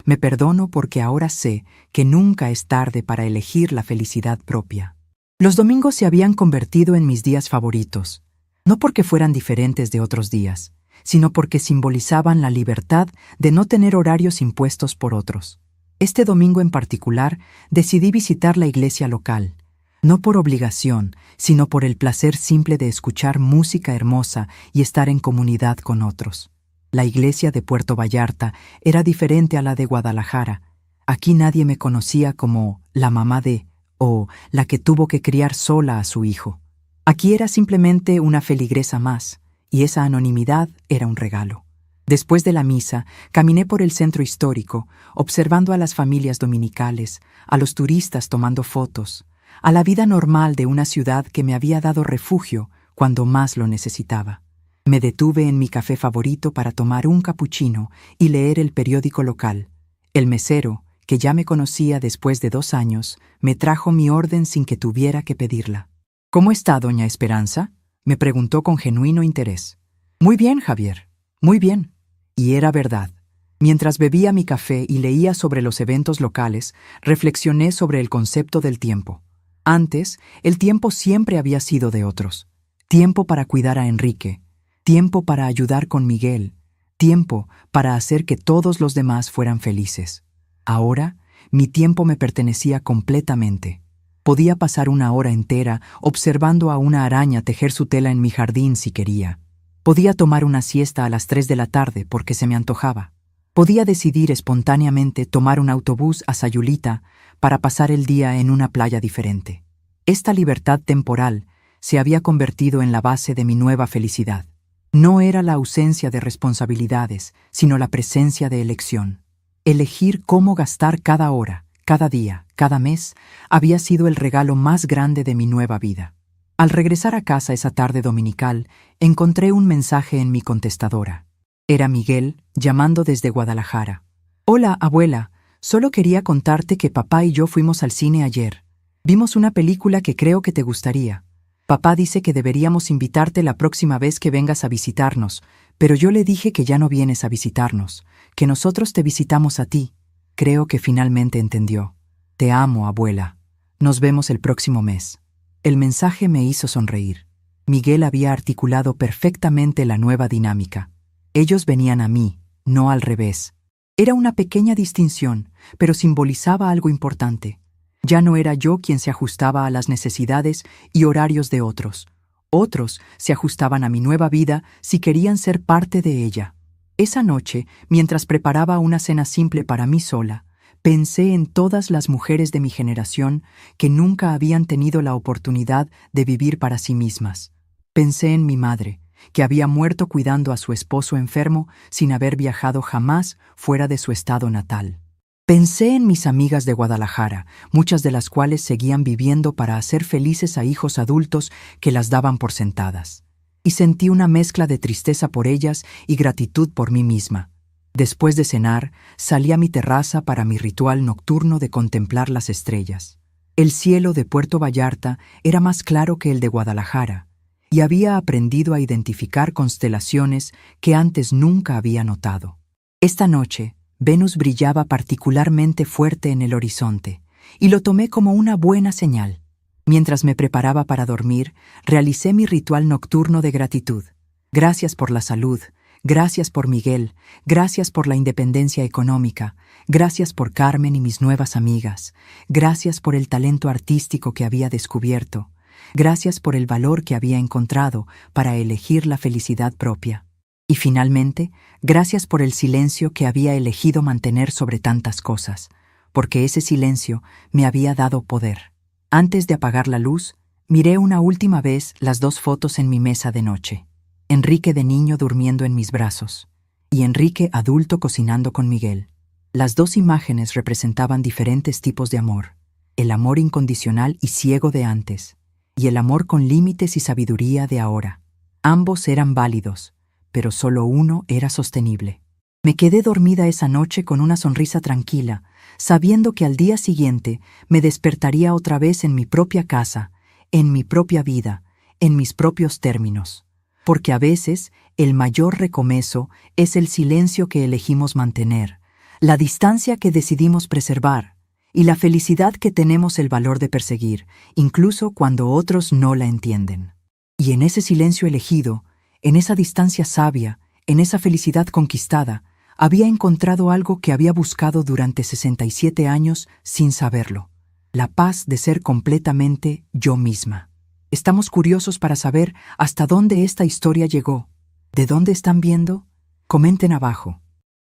Me perdono porque ahora sé que nunca es tarde para elegir la felicidad propia. Los domingos se habían convertido en mis días favoritos, no porque fueran diferentes de otros días, sino porque simbolizaban la libertad de no tener horarios impuestos por otros. Este domingo en particular decidí visitar la iglesia local, no por obligación, sino por el placer simple de escuchar música hermosa y estar en comunidad con otros. La iglesia de Puerto Vallarta era diferente a la de Guadalajara. Aquí nadie me conocía como la mamá de, o la que tuvo que criar sola a su hijo. Aquí era simplemente una feligresa más, y esa anonimidad era un regalo. Después de la misa, caminé por el centro histórico, observando a las familias dominicales, a los turistas tomando fotos, a la vida normal de una ciudad que me había dado refugio cuando más lo necesitaba. Me detuve en mi café favorito para tomar un capuchino y leer el periódico local. El mesero, que ya me conocía después de 2 años, me trajo mi orden sin que tuviera que pedirla. «¿Cómo está, doña Esperanza?», me preguntó con genuino interés. «Muy bien, Javier, muy bien». Y era verdad. Mientras bebía mi café y leía sobre los eventos locales, reflexioné sobre el concepto del tiempo. Antes, el tiempo siempre había sido de otros. Tiempo para cuidar a Enrique, tiempo para ayudar con Miguel, tiempo para hacer que todos los demás fueran felices. Ahora, mi tiempo me pertenecía completamente. Podía pasar 1 hora entera observando a una araña tejer su tela en mi jardín si quería. Podía tomar una siesta a las 3 de la tarde porque se me antojaba. Podía decidir espontáneamente tomar un autobús a Sayulita para pasar el día en una playa diferente. Esta libertad temporal se había convertido en la base de mi nueva felicidad. No era la ausencia de responsabilidades, sino la presencia de elección. Elegir cómo gastar cada hora, cada día, cada mes, había sido el regalo más grande de mi nueva vida. Al regresar a casa esa tarde dominical, encontré un mensaje en mi contestadora. Era Miguel, llamando desde Guadalajara. «Hola, abuela, solo quería contarte que papá y yo fuimos al cine ayer. Vimos una película que creo que te gustaría. Papá dice que deberíamos invitarte la próxima vez que vengas a visitarnos, pero yo le dije que ya no vienes a visitarnos, que nosotros te visitamos a ti. Creo que finalmente entendió. Te amo, abuela. Nos vemos el próximo mes». El mensaje me hizo sonreír. Miguel había articulado perfectamente la nueva dinámica. Ellos venían a mí, no al revés. Era una pequeña distinción, pero simbolizaba algo importante. Ya no era yo quien se ajustaba a las necesidades y horarios de otros. Otros se ajustaban a mi nueva vida si querían ser parte de ella. Esa noche, mientras preparaba una cena simple para mí sola, pensé en todas las mujeres de mi generación que nunca habían tenido la oportunidad de vivir para sí mismas. Pensé en mi madre, que había muerto cuidando a su esposo enfermo sin haber viajado jamás fuera de su estado natal. Pensé en mis amigas de Guadalajara, muchas de las cuales seguían viviendo para hacer felices a hijos adultos que las daban por sentadas. Y sentí una mezcla de tristeza por ellas y gratitud por mí misma. Después de cenar, salí a mi terraza para mi ritual nocturno de contemplar las estrellas. El cielo de Puerto Vallarta era más claro que el de Guadalajara, y había aprendido a identificar constelaciones que antes nunca había notado. Esta noche, Venus brillaba particularmente fuerte en el horizonte, y lo tomé como una buena señal. Mientras me preparaba para dormir, realicé mi ritual nocturno de gratitud. Gracias por la salud, gracias por Miguel, gracias por la independencia económica, gracias por Carmen y mis nuevas amigas, gracias por el talento artístico que había descubierto, gracias por el valor que había encontrado para elegir la felicidad propia. Y finalmente, gracias por el silencio que había elegido mantener sobre tantas cosas, porque ese silencio me había dado poder. Antes de apagar la luz, miré una última vez las 2 fotos en mi mesa de noche. Enrique de niño durmiendo en mis brazos, y Enrique adulto cocinando con Miguel. Las 2 imágenes representaban diferentes tipos de amor: el amor incondicional y ciego de antes, y el amor con límites y sabiduría de ahora. Ambos eran válidos, pero solo uno era sostenible. Me quedé dormida esa noche con una sonrisa tranquila, sabiendo que al día siguiente me despertaría otra vez en mi propia casa, en mi propia vida, en mis propios términos. Porque a veces el mayor recomezo es el silencio que elegimos mantener, la distancia que decidimos preservar y la felicidad que tenemos el valor de perseguir, incluso cuando otros no la entienden. Y en ese silencio elegido, en esa distancia sabia, en esa felicidad conquistada, había encontrado algo que había buscado durante 67 años sin saberlo: la paz de ser completamente yo misma. Estamos curiosos para saber hasta dónde esta historia llegó. ¿De dónde están viendo? Comenten abajo.